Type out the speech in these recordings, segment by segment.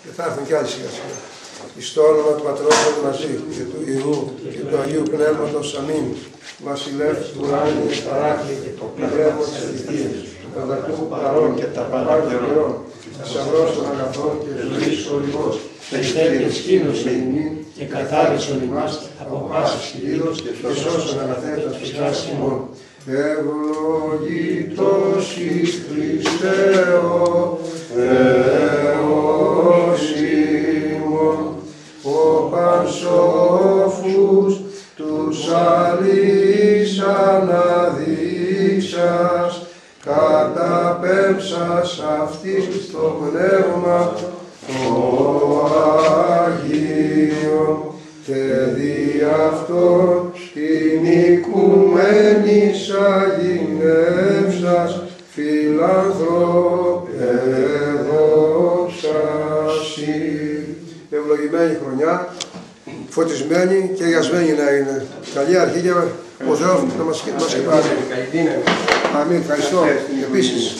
και θα έρθουν κι άλλοι σιγά σιγά. Εις το όνομα του Πατρός μαζί και του Υιού και του Αγίου Πνεύματος. Αμήν. Βασιλεύ του ουράνιου παράκλητε το πνεύμα της αληθείας, του πανταχού παρών και τα πάντα καιρών, θησαυρός των αγαθών και ζωής ολιγός, περιφέρειες σκήνωσε ημίν και καθάρισον ημάς από πάσης κυρίως και σώσον αναθέτας ψυχάς ημών. Ευλογητός εις Χριστέ ο Θεός ημών, ο πανσόφους τους αλείς αναδείξας, καταπέμψας αυτής το πνεύμα το Άγιο και δι' αυτόν την οικουμένης αγινεύσας φιλάνθρωπε δόξασι. Ευλογημένη χρονιά, φωτισμένη και αγιασμένη να είναι. Καλή αρχή και ο Θεός να μας χειπάζει. Αμήν, ευχαριστώ. Επίσης,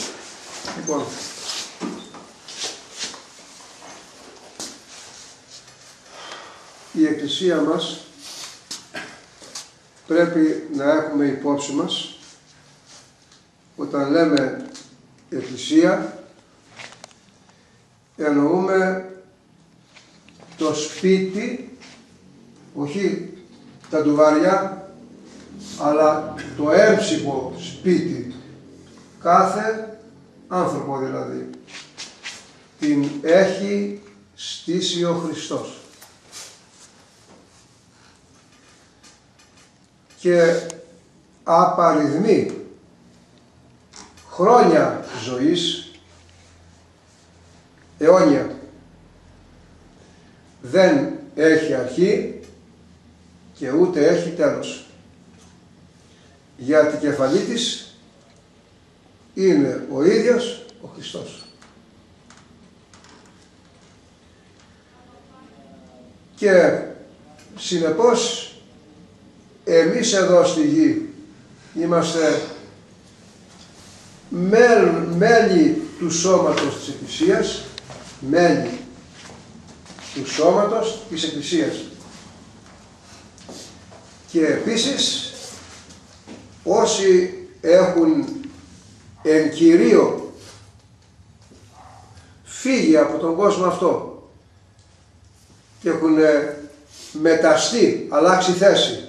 λοιπόν, η Εκκλησία μας πρέπει να έχουμε υπόψη μας όταν λέμε Εκκλησία εννοούμε το σπίτι, όχι τα ντουβάρια, αλλά το έμψυχο σπίτι, κάθε άνθρωπο δηλαδή, την έχει στήσει ο Χριστός. Και απαριθμεί χρόνια ζωής, αιώνια. Δεν έχει αρχή και ούτε έχει τέλος. Γιατί κεφαλή της είναι ο ίδιος ο Χριστός. Και συνεπώς εμείς εδώ στη γη είμαστε μέλη του σώματος της Εκκλησίας, μέλη του σώματος της Εκκλησίας. Και επίσης όσοι έχουν εν κυρίω φύγει από τον κόσμο αυτό και έχουν μεταστεί, αλλάξει θέση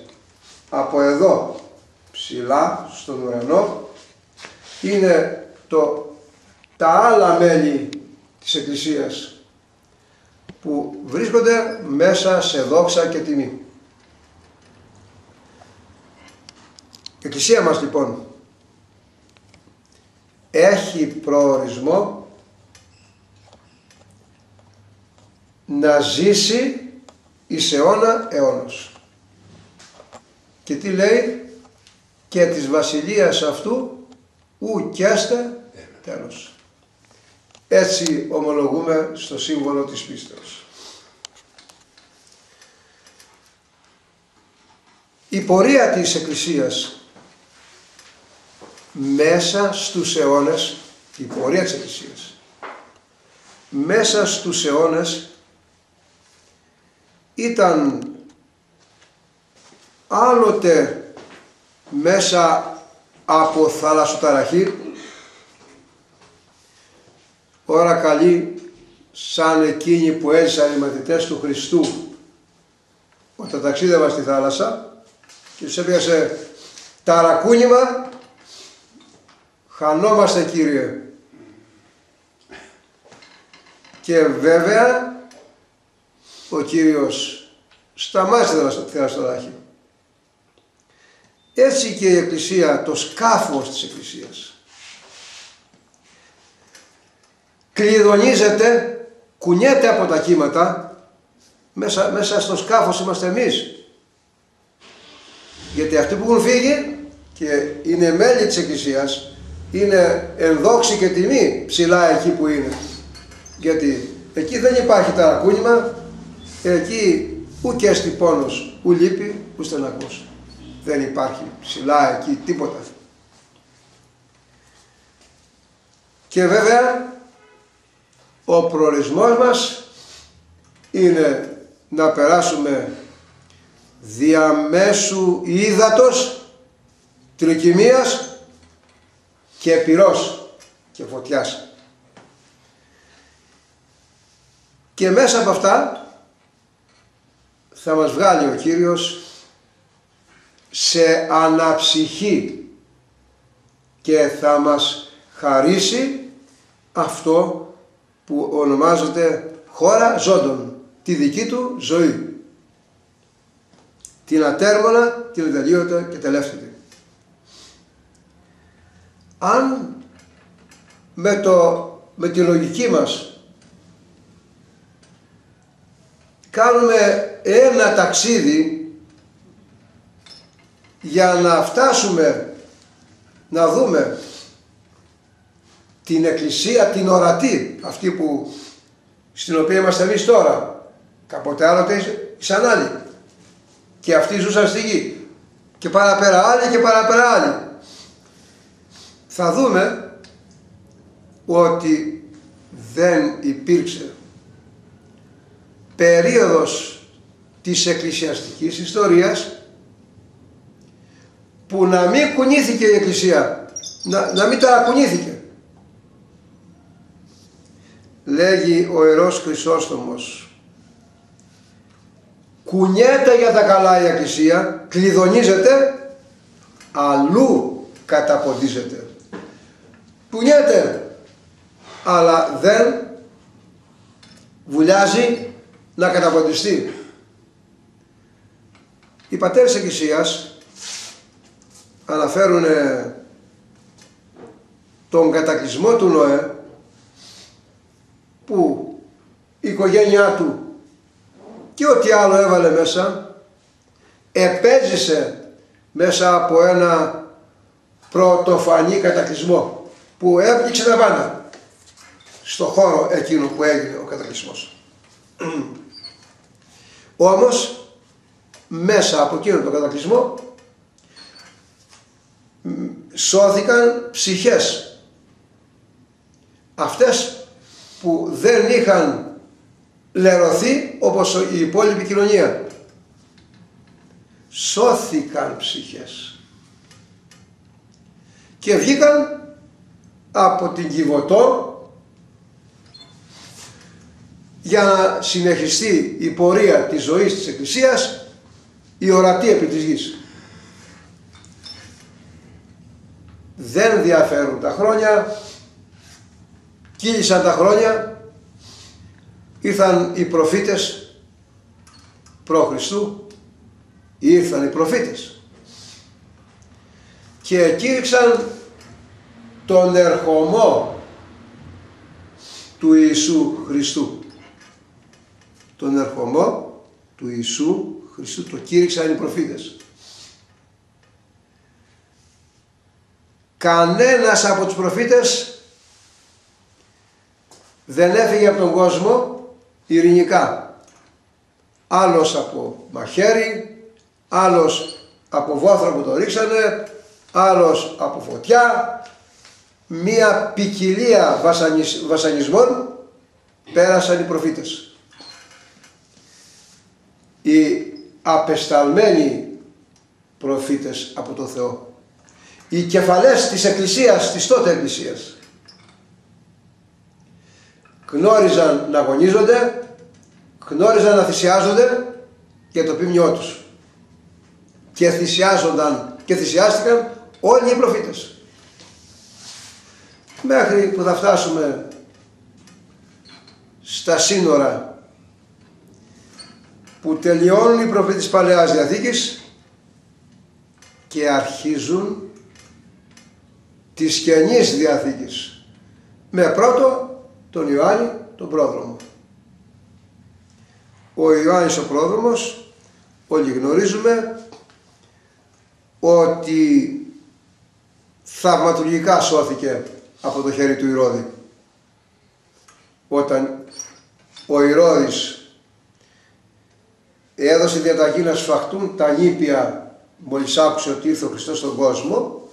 από εδώ ψηλά στον ουρανό, είναι τα άλλα μέλη της Εκκλησίας που βρίσκονται μέσα σε δόξα και τιμή. Η Εκκλησία μας λοιπόν έχει προορισμό να ζήσει εις αιώνα αιώνος. Και τι λέει? Και της βασιλείας αυτού ουκέστε τέλος. Έτσι ομολογούμε στο σύμβολο της πίστεως. Η πορεία της Εκκλησίας μέσα στους αιώνες, η πορεία της Εκκλησίας μέσα στους αιώνες ήταν άλλοτε μέσα από θαλασσοταραχή, ώρα καλή σαν εκείνοι που έζησαν οι μαθητές του Χριστού όταν ταξίδευαν στη θάλασσα και τους έπιασε ταρακούνημα, χανόμαστε Κύριε. Και βέβαια ο Κύριος σταμάτησε να θαλασσοταραχή. Έτσι και η Εκκλησία, το σκάφος της Εκκλησίας, κλειδονίζεται, κουνιέται από τα κύματα, μέσα στο σκάφος είμαστε εμείς. Γιατί αυτοί που έχουν φύγει και είναι μέλη της Εκκλησίας, είναι εν δόξη και τιμή ψηλά εκεί που είναι. Γιατί εκεί δεν υπάρχει ταρακούνημα, εκεί ου έστι πόνος, ου λύπη, ου στεναχώς. Δεν υπάρχει ψηλά εκεί τίποτα. Και βέβαια Ο προορισμός μας είναι να περάσουμε διαμέσου ύδατος, τρικυμίας και πυρός και φωτιάς. Και μέσα από αυτά θα μας βγάλει ο Κύριος σε αναψυχή και θα μας χαρίσει αυτό που ονομάζεται χώρα ζώντων, τη δική του ζωή, την ατέρμονα, την ατελείωτα και τελεύθερη. Αν με τη λογική μας κάνουμε ένα ταξίδι για να φτάσουμε να δούμε την εκκλησία, την ορατή, αυτή στην οποία είμαστε εμείς τώρα, κάποτε άλλοτε ήσαν άλλοι και αυτοί ζούσαν στη γη και παραπέρα άλλοι και παραπέρα άλλοι, θα δούμε ότι δεν υπήρξε περίοδος της εκκλησιαστικής ιστορίας που να μην κουνήθηκε η Εκκλησία, να μην ταρακουνήθηκε. Λέγει ο Ιερός Χρυσόστομος, κουνιέται για τα καλά η Εκκλησία, κλειδονίζεται, αλλού καταποντίζεται. Κουνιέται, αλλά δεν βουλιάζει να καταποντιστεί. Οι πατέρες της Εκκλησίας αναφέρουν τον κατακλυσμό του Νοέ, που η οικογένειά του και ό,τι άλλο έβαλε μέσα επέζησε μέσα από ένα πρωτοφανή κατακλυσμό που έπληξε τα πάντα στο χώρο εκείνο που έγινε ο κατακλυσμός. Όμως μέσα από εκείνο τον κατακλυσμό σώθηκαν ψυχές, αυτές που δεν είχαν λερωθεί όπως η υπόλοιπη κοινωνία. Σώθηκαν ψυχές και βγήκαν από την Κιβωτό για να συνεχιστεί η πορεία της ζωής της Εκκλησίας, η ορατή επί της γης. Δεν διαφέρουν τα χρόνια, κύλησαν τα χρόνια, ήρθαν οι προφήτες π.Χ., ήρθαν οι προφήτες και κήρυξαν τον ερχομό του Ιησού Χριστού. Τον ερχομό του Ιησού Χριστού το κήρυξαν οι προφήτες. Κανένας από τους προφήτες δεν έφυγε από τον κόσμο ειρηνικά. Άλλος από μαχαίρι, άλλος από βόθρο που το ρίξανε, άλλος από φωτιά. Μία ποικιλία βασανισμών πέρασαν οι προφήτες. Οι απεσταλμένοι προφήτες από τον Θεό. Οι κεφαλές της Εκκλησίας, της τότε Εκκλησίας, γνώριζαν να αγωνίζονται, γνώριζαν να θυσιάζονται για το ποιμνιό τους. Και θυσιάζονταν και θυσιάστηκαν όλοι οι προφήτες. Μέχρι που θα φτάσουμε στα σύνορα που τελειώνουν οι προφήτες της Παλαιάς Διαθήκης και αρχίζουν της Καινής Διαθήκης, με πρώτο τον Ιωάννη τον πρόδρομο. Ο Ιωάννης ο πρόδρομος, όλοι γνωρίζουμε ότι θαυματουργικά σώθηκε από το χέρι του Ηρώδη. Όταν ο Ηρώδης έδωσε διαταγή να σφαχτούν τα νήπια μόλις άκουσε ότι ήρθε ο Χριστός στον κόσμο,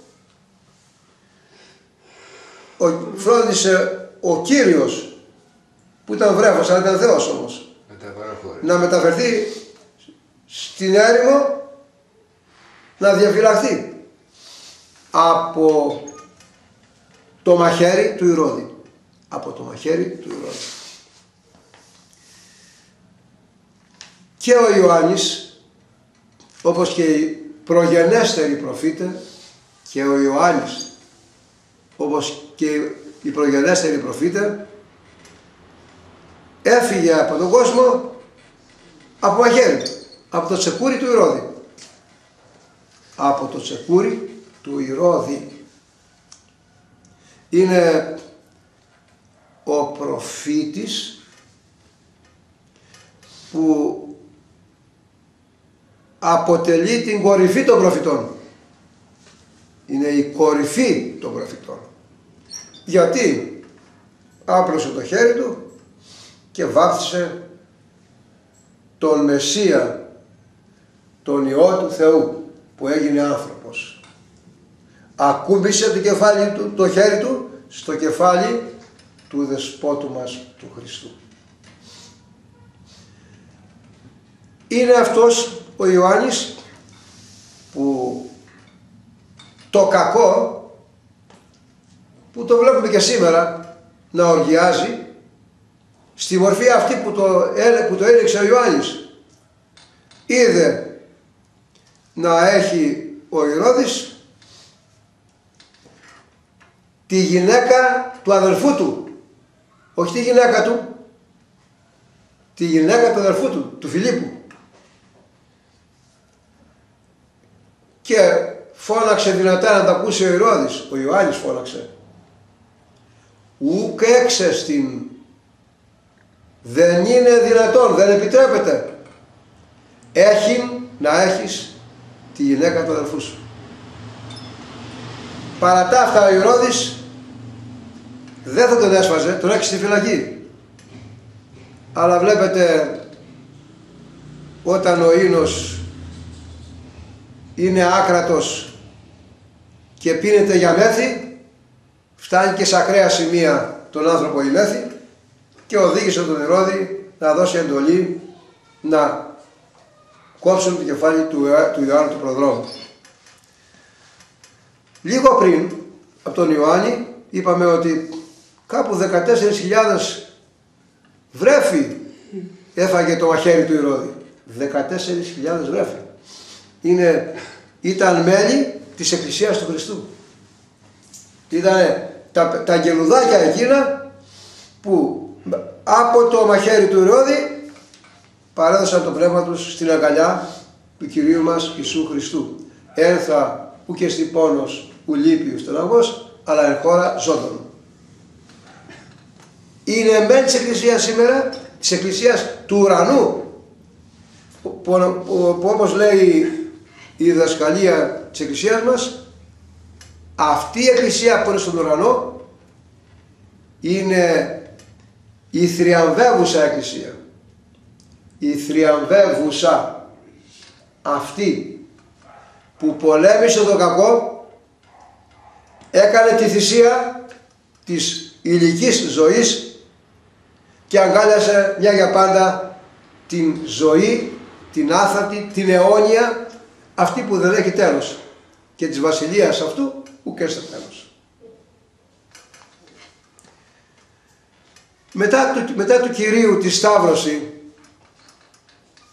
φρόντισε ο Κύριος που ήταν βρέφος, αλλά ήταν Θεός όμως, να μεταφερθεί στην έρημο να διαφυλαχθεί από το μαχαίρι του Ηρώδη. Από το μαχαίρι του Ηρώδη. Και ο Ιωάννης, όπως και οι προγενέστεροι προφήτες, και ο Ιωάννης, όπως και οι προγενέστεροι προφήτες, έφυγε από τον κόσμο από μαχαίρι, από το τσεκούρι του Ηρώδη. Από το τσεκούρι του Ηρώδη. Είναι ο προφήτης που αποτελεί την κορυφή των προφητών. Είναι η κορυφή των προφητών. Γιατί άπλωσε το χέρι του και βάφτισε τον Μεσσία, τον Υιό του Θεού, που έγινε άνθρωπος. Ακούμπησε το κεφάλι του, το χέρι του στο κεφάλι του δεσπότου μας του Χριστού. Είναι αυτός ο Ιωάννης που το κακό, που το βλέπουμε και σήμερα να οργιάζει, στη μορφή αυτή που το έριξε ο Ιωάννης, είδε να έχει ο Ηρώδης τη γυναίκα του αδελφού του, όχι τη γυναίκα του, τη γυναίκα του αδελφού του, του Φιλίππου, και φώναξε δυνατά να τα ακούσει ο Ηρώδης. Ο Ιωάννης φώναξε, ουκ έξεστην, δεν είναι δυνατόν, δεν επιτρέπεται, να έχεις τη γυναίκα του αδελφού σου. Παρά τα αυτά ο Ηρώδης δεν θα τον έσφαζε, τον έξι στη φυλακή. Αλλά βλέπετε, όταν ο ίνος είναι άκρατος και πίνεται για μέθη, φτάνει και σε ακραία σημεία τον άνθρωπο η μέθη, και οδήγησε τον Ηρώδη να δώσει εντολή να κόψουν το κεφάλι του Ιωάννου του Προδρόμου. Λίγο πριν από τον Ιωάννη είπαμε ότι κάπου 14.000 βρέφη έφαγε το μαχαίρι του Ηρώδη. 14.000 βρέφη. Ήταν μέλη της Εκκλησίας του Χριστού. Ήταν τα αγγελουδάκια εκείνα που από το μαχαίρι του Ηρώδη παρέδωσαν το πνεύμα τους στην αγκαλιά του Κυρίου μας Ιησού Χριστού. Ένθα που και στη πόνος που λείπει ο στεναγός, αλλά εν χώρα ζώντων. Είναι μέλη της Εκκλησίας σήμερα, της Εκκλησίας του ουρανού, που όπως λέει η διδασκαλία της Εκκλησίας μας, αυτή η Εκκλησία που είναι στον ουρανό είναι η θριαμβεύουσα Εκκλησία. Η θριαμβεύουσα, αυτή που πολέμησε το κακό, έκανε τη θυσία της ηλικής ζωής και αγκάλιασε μια για πάντα την ζωή, την άθατη, την αιώνια, αυτή που δεν έχει τέλος, και της βασιλείας αυτού που και στο τέλος. Μετά του Κυρίου τη Σταύρωση,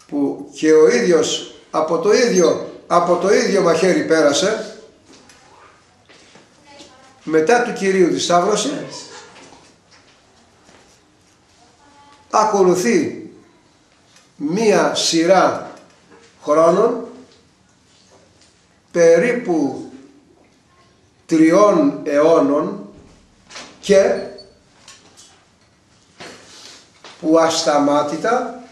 που και ο ίδιος από το ίδιο μαχαίρι πέρασε, μετά του Κυρίου τη Σταύρωση ακολουθεί μία σειρά χρόνων, περίπου 3 αιώνων, και που ασταμάτητα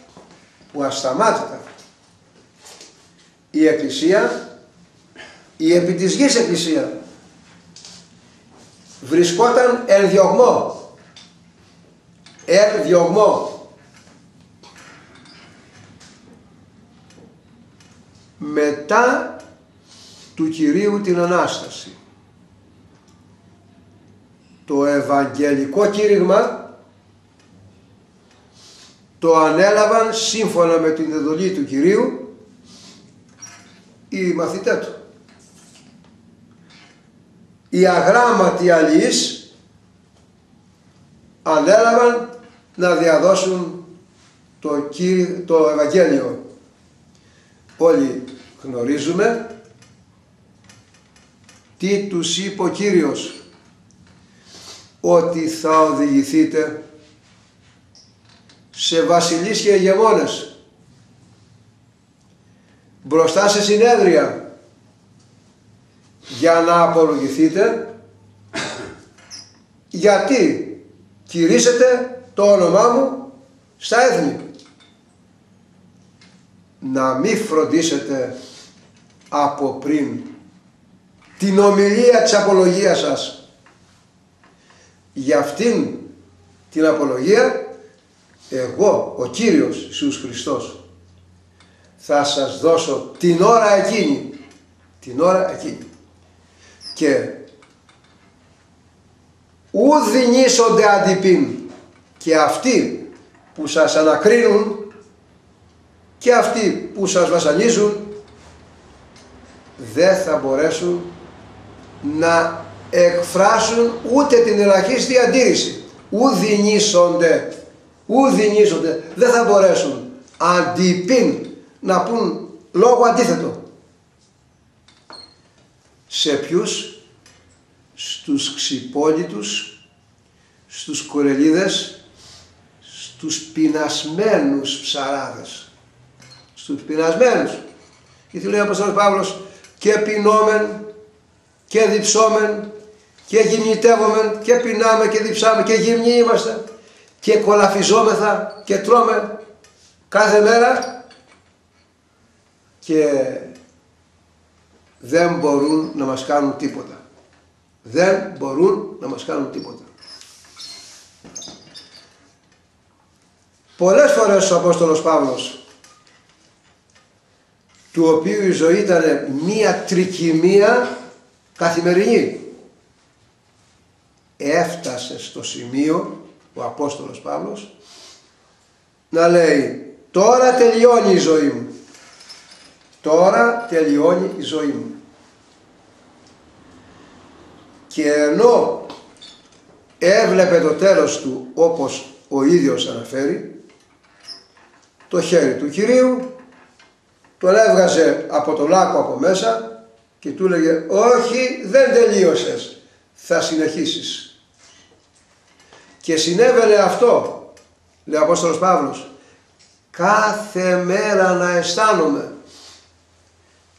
η Εκκλησία, η επί της γης Εκκλησία, βρισκόταν εν διωγμό. Μετά του Κυρίου την Ανάσταση, το Ευαγγελικό κήρυγμα το ανέλαβαν σύμφωνα με την εντολή του Κυρίου οι μαθητές του. Οι αγράμματοι αλληλείς ανέλαβαν να διαδώσουν το Ευαγγέλιο. Όλοι γνωρίζουμε τι τους είπε ο Κύριος, ότι θα οδηγηθείτε σε βασιλείς και ηγεμόνες, μπροστά σε συνέδρια, για να απολογηθείτε, γιατί κηρύσσετε το όνομά μου στα έθνη. Να μη φροντίσετε από πριν την ομιλία της απολογίας σας. Για αυτήν την απολογία εγώ, ο Κύριος Ιησούς Χριστός, θα σας δώσω την ώρα εκείνη. Την ώρα εκείνη. Και ου δυνήσονται αντιπίν, και αυτοί που σας ανακρίνουν και αυτοί που σας βασανίζουν δεν θα μπορέσουν να εκφράσουν ούτε την ελαχίστη αντίρρηση. Ου δυνήσονται, δεν θα μπορέσουν αντιπίν να πούν λόγο αντίθετο. Σε ποιους? Στους ξυπόλυτους, στους κουρελίδες, στους πεινασμένους ψαράδες. Στους πεινασμένους. Και τι λέει ο Απόστολος Παύλος? Και πεινόμεν και διψόμεν και γυμνητεύομεν και πεινάμε και διψάμε και γυμνοί είμαστε και κολαφιζόμεθα και τρώμε κάθε μέρα και δεν μπορούν να μας κάνουν τίποτα. Δεν μπορούν να μας κάνουν τίποτα. Πολλές φορές ο Απόστολος Παύλος, του οποίου η ζωή ήταν μία τρικυμία καθημερινή, έφτασε στο σημείο ο Απόστολος Παύλος να λέει: τώρα τελειώνει η ζωή μου. Τώρα τελειώνει η ζωή μου. Και ενώ έβλεπε το τέλος του, όπως ο ίδιος αναφέρει, το χέρι του Κυρίου τον έβγαζε από το λάκκο από μέσα και του έλεγε: όχι, δεν τελείωσες, θα συνεχίσεις. Και συνέβαινε αυτό, λέει ο Απόστολος Παύλος, κάθε μέρα να αισθάνομαι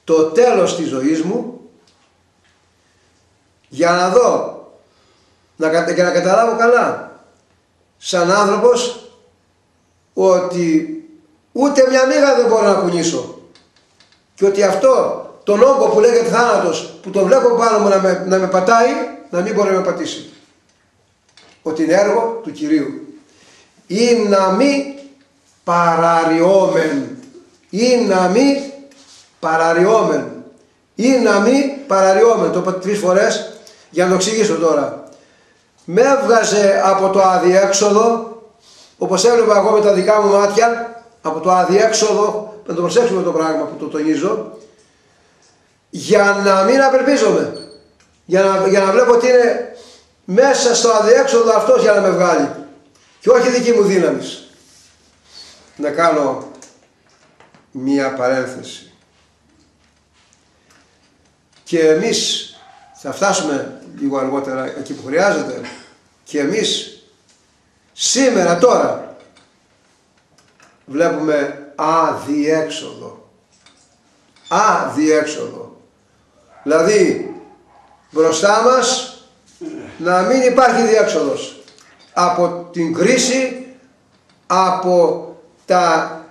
το τέλος της ζωής μου, για να δω και να καταλάβω καλά σαν άνθρωπος ότι ούτε μια μύγα δεν μπορώ να κουνήσω και ότι αυτό τον όγκο που λέγεται θάνατος, που τον βλέπω πάνω μου να με πατάει, να μην μπορεί να με πατήσει. Ότι είναι έργο του Κυρίου. Ή να μη παραριόμεν. Ή να μη παραριόμεν. Ή να μη παραριόμεν. Το είπα 3 φορές για να το εξηγήσω τώρα. Με έβγαζε από το αδιέξοδο, όπως έβλεπα εγώ με τα δικά μου μάτια, από το αδιέξοδο, να το προσέξουμε το πράγμα που το τονίζω, για να μην απελπίζομαι, για να βλέπω ότι είναι μέσα στο αδιέξοδο αυτός για να με βγάλει και όχι δική μου δύναμη. Να κάνω μία παρένθεση. Και εμείς θα φτάσουμε λίγο αργότερα εκεί που χρειάζεται, και εμείς σήμερα τώρα βλέπουμε αδιέξοδο. Αδιέξοδο. Δηλαδή μπροστά μας να μην υπάρχει διέξοδος από την κρίση, από τα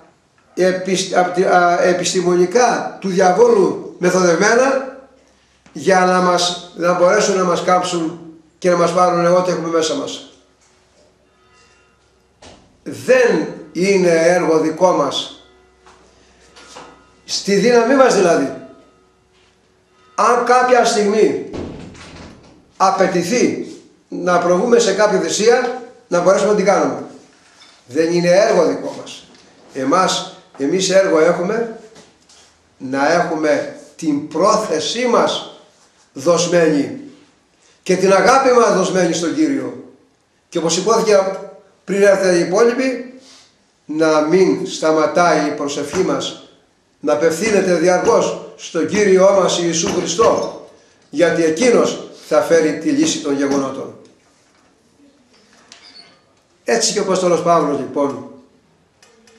επιστημονικά του διαβόλου μεθοδευμένα, για να μπορέσουν να μας κάψουν και να μας πάρουν ό,τι έχουμε μέσα μας. Δεν είναι έργο δικό μας, στη δύναμή μας δηλαδή. Αν κάποια στιγμή απαιτηθεί να προβούμε σε κάποια θυσία, να μπορέσουμε να την κάνουμε. Δεν είναι έργο δικό μας. Εμείς έργο έχουμε, να έχουμε την πρόθεσή μας δοσμένη και την αγάπη μας δοσμένη στον Κύριο. Και όπως υπόθηκε πριν έρθει οι υπόλοιποι, να μην σταματάει η προσευχή μας, να απευθύνεται διαρκώς στον Κύριό μας Ιησού Χριστό, γιατί Εκείνος θα φέρει τη λύση των γεγονότων. Έτσι και ο Απόστολος Παύλος λοιπόν,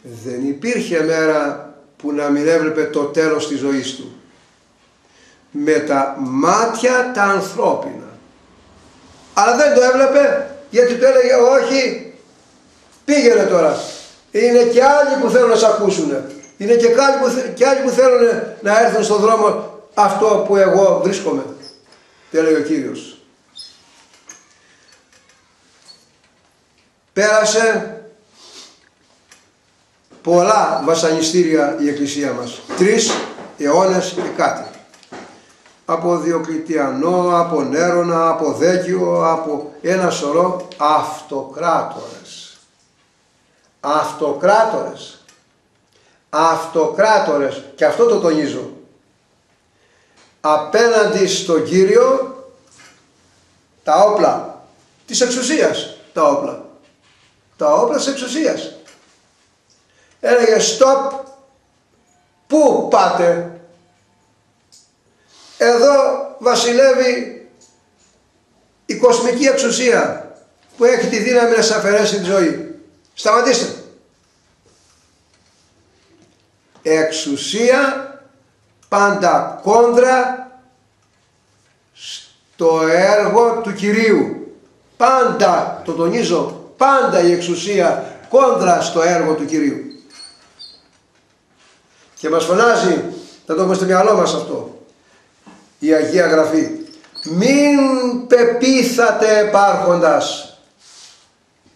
δεν υπήρχε μέρα που να μην έβλεπε το τέλος της ζωής του με τα μάτια τα ανθρώπινα. Αλλά δεν το έβλεπε, γιατί του έλεγε όχι, πήγαινε τώρα. Είναι και άλλοι που θέλουν να σε ακούσουν. Είναι και άλλοι που θέλουν να έρθουν στον δρόμο αυτό που εγώ βρίσκομαι. Τι έλεγε ο Κύριος. Πέρασε πολλά βασανιστήρια η Εκκλησία μας. 3 αιώνες και κάτι. Από Διοκλητιανό, από Νέρονα, από Δέκιο, από ένα σωρό αυτοκράτορες. Αυτοκράτορες. Και αυτό το τονίζω. Απέναντι στον Κύριο τα όπλα της εξουσίας. Τα όπλα της εξουσίας. Έλεγε stop. Πού πάτε? Εδώ βασιλεύει η κοσμική εξουσία που έχει τη δύναμη να σας αφαιρέσει τη ζωή. Σταματήστε. Εξουσία πάντα κόντρα στο έργο του Κυρίου. Πάντα, το τονίζω, πάντα η εξουσία κόντρα στο έργο του Κυρίου. Και μας φωνάζει, να το έχουμε στο μυαλό μας αυτό, η Αγία Γραφή. Μην πεπίθατε επάρχοντας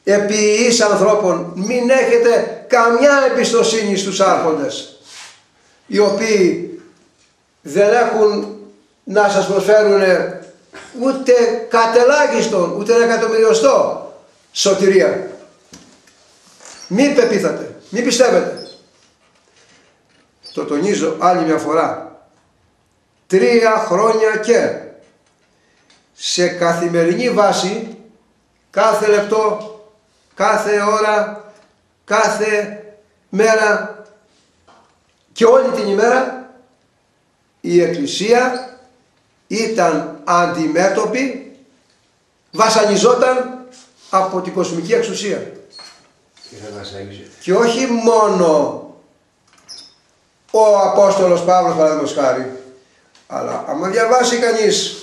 επί εις ανθρώπων, μην έχετε καμιά εμπιστοσύνη στους άρχοντες, οι οποίοι δεν έχουν να σας προσφέρουν ούτε κατελάχιστον, ούτε 1.000.000 σωτηρία. Μην πεπίθατε, μην πιστεύετε. Το τονίζω άλλη μια φορά. 3 χρόνια και σε καθημερινή βάση, κάθε λεπτό, κάθε ώρα, κάθε μέρα και όλη την ημέρα η Εκκλησία ήταν αντιμέτωπη, βασανιζόταν από την κοσμική εξουσία. Και όχι μόνο ο Απόστολος Παύλος παραδείγματος χάρη, αλλά άμα διαβάσει κανείς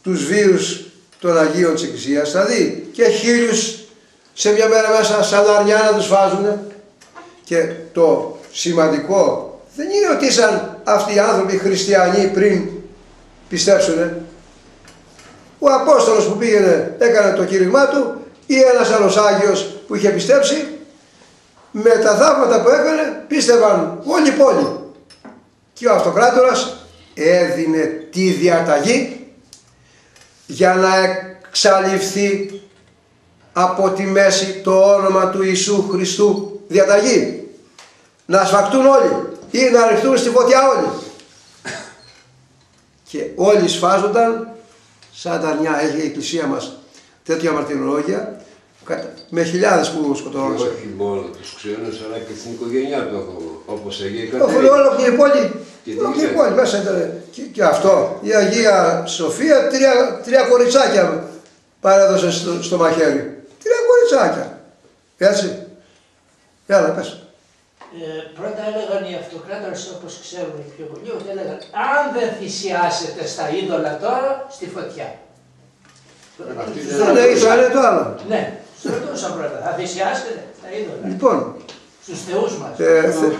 τους βίους των Αγίων της Εκκλησίας θα δει και 1000 σε μια μέρα μέσα σαν αρνιά να τους βάζουν. Και το σημαντικό δεν είναι ότι ήσαν αυτοί οι άνθρωποι χριστιανοί πριν πιστέψουν. Ο Απόστολος που πήγαινε έκανε το κήρυγμά του ή ένας άλλος Άγιος που είχε πιστέψει, με τα θαύματα που έκανε πίστευαν όλη η πόλη. Και ο αυτοκράτορας έδινε τη διαταγή για να εξαλειφθεί από τη μέση το όνομα του Ιησού Χριστού. Διαταγή να σφακτούν όλοι ή να ρηχτούν στη φωτιά όλοι. Και όλοι σφάζονταν σαν τα αρνιά. Έχει η Εκκλησία μας τέτοια μαρτυρολόγια με χιλιάδες που σκοτώνονται. Και όχι μόνο τους ξένους, αλλά και την οικογένειά του, όπως Αγία Κατερίνα. Όλη η πόλη, όλη η πόλη μέσα ήταν. Και αυτό, η Αγία Σοφία, 3 κοριτσάκια παρέδωσε στο μαχαίρι. 3 κοριτσάκια. Έτσι. Έλα, πες. Πρώτα έλεγαν οι αυτοκράτορες, όπως ξέρουν οι πιο πολλοί, ότι έλεγαν αν δεν θυσιάσετε στα είδωλα τώρα, στη φωτιά. Ναι, είναι το άλλο. Ναι, σου ρωτούσα πρώτα, θα θυσιάσετε τα είδωλα. Λοιπόν, στους θεούς μας.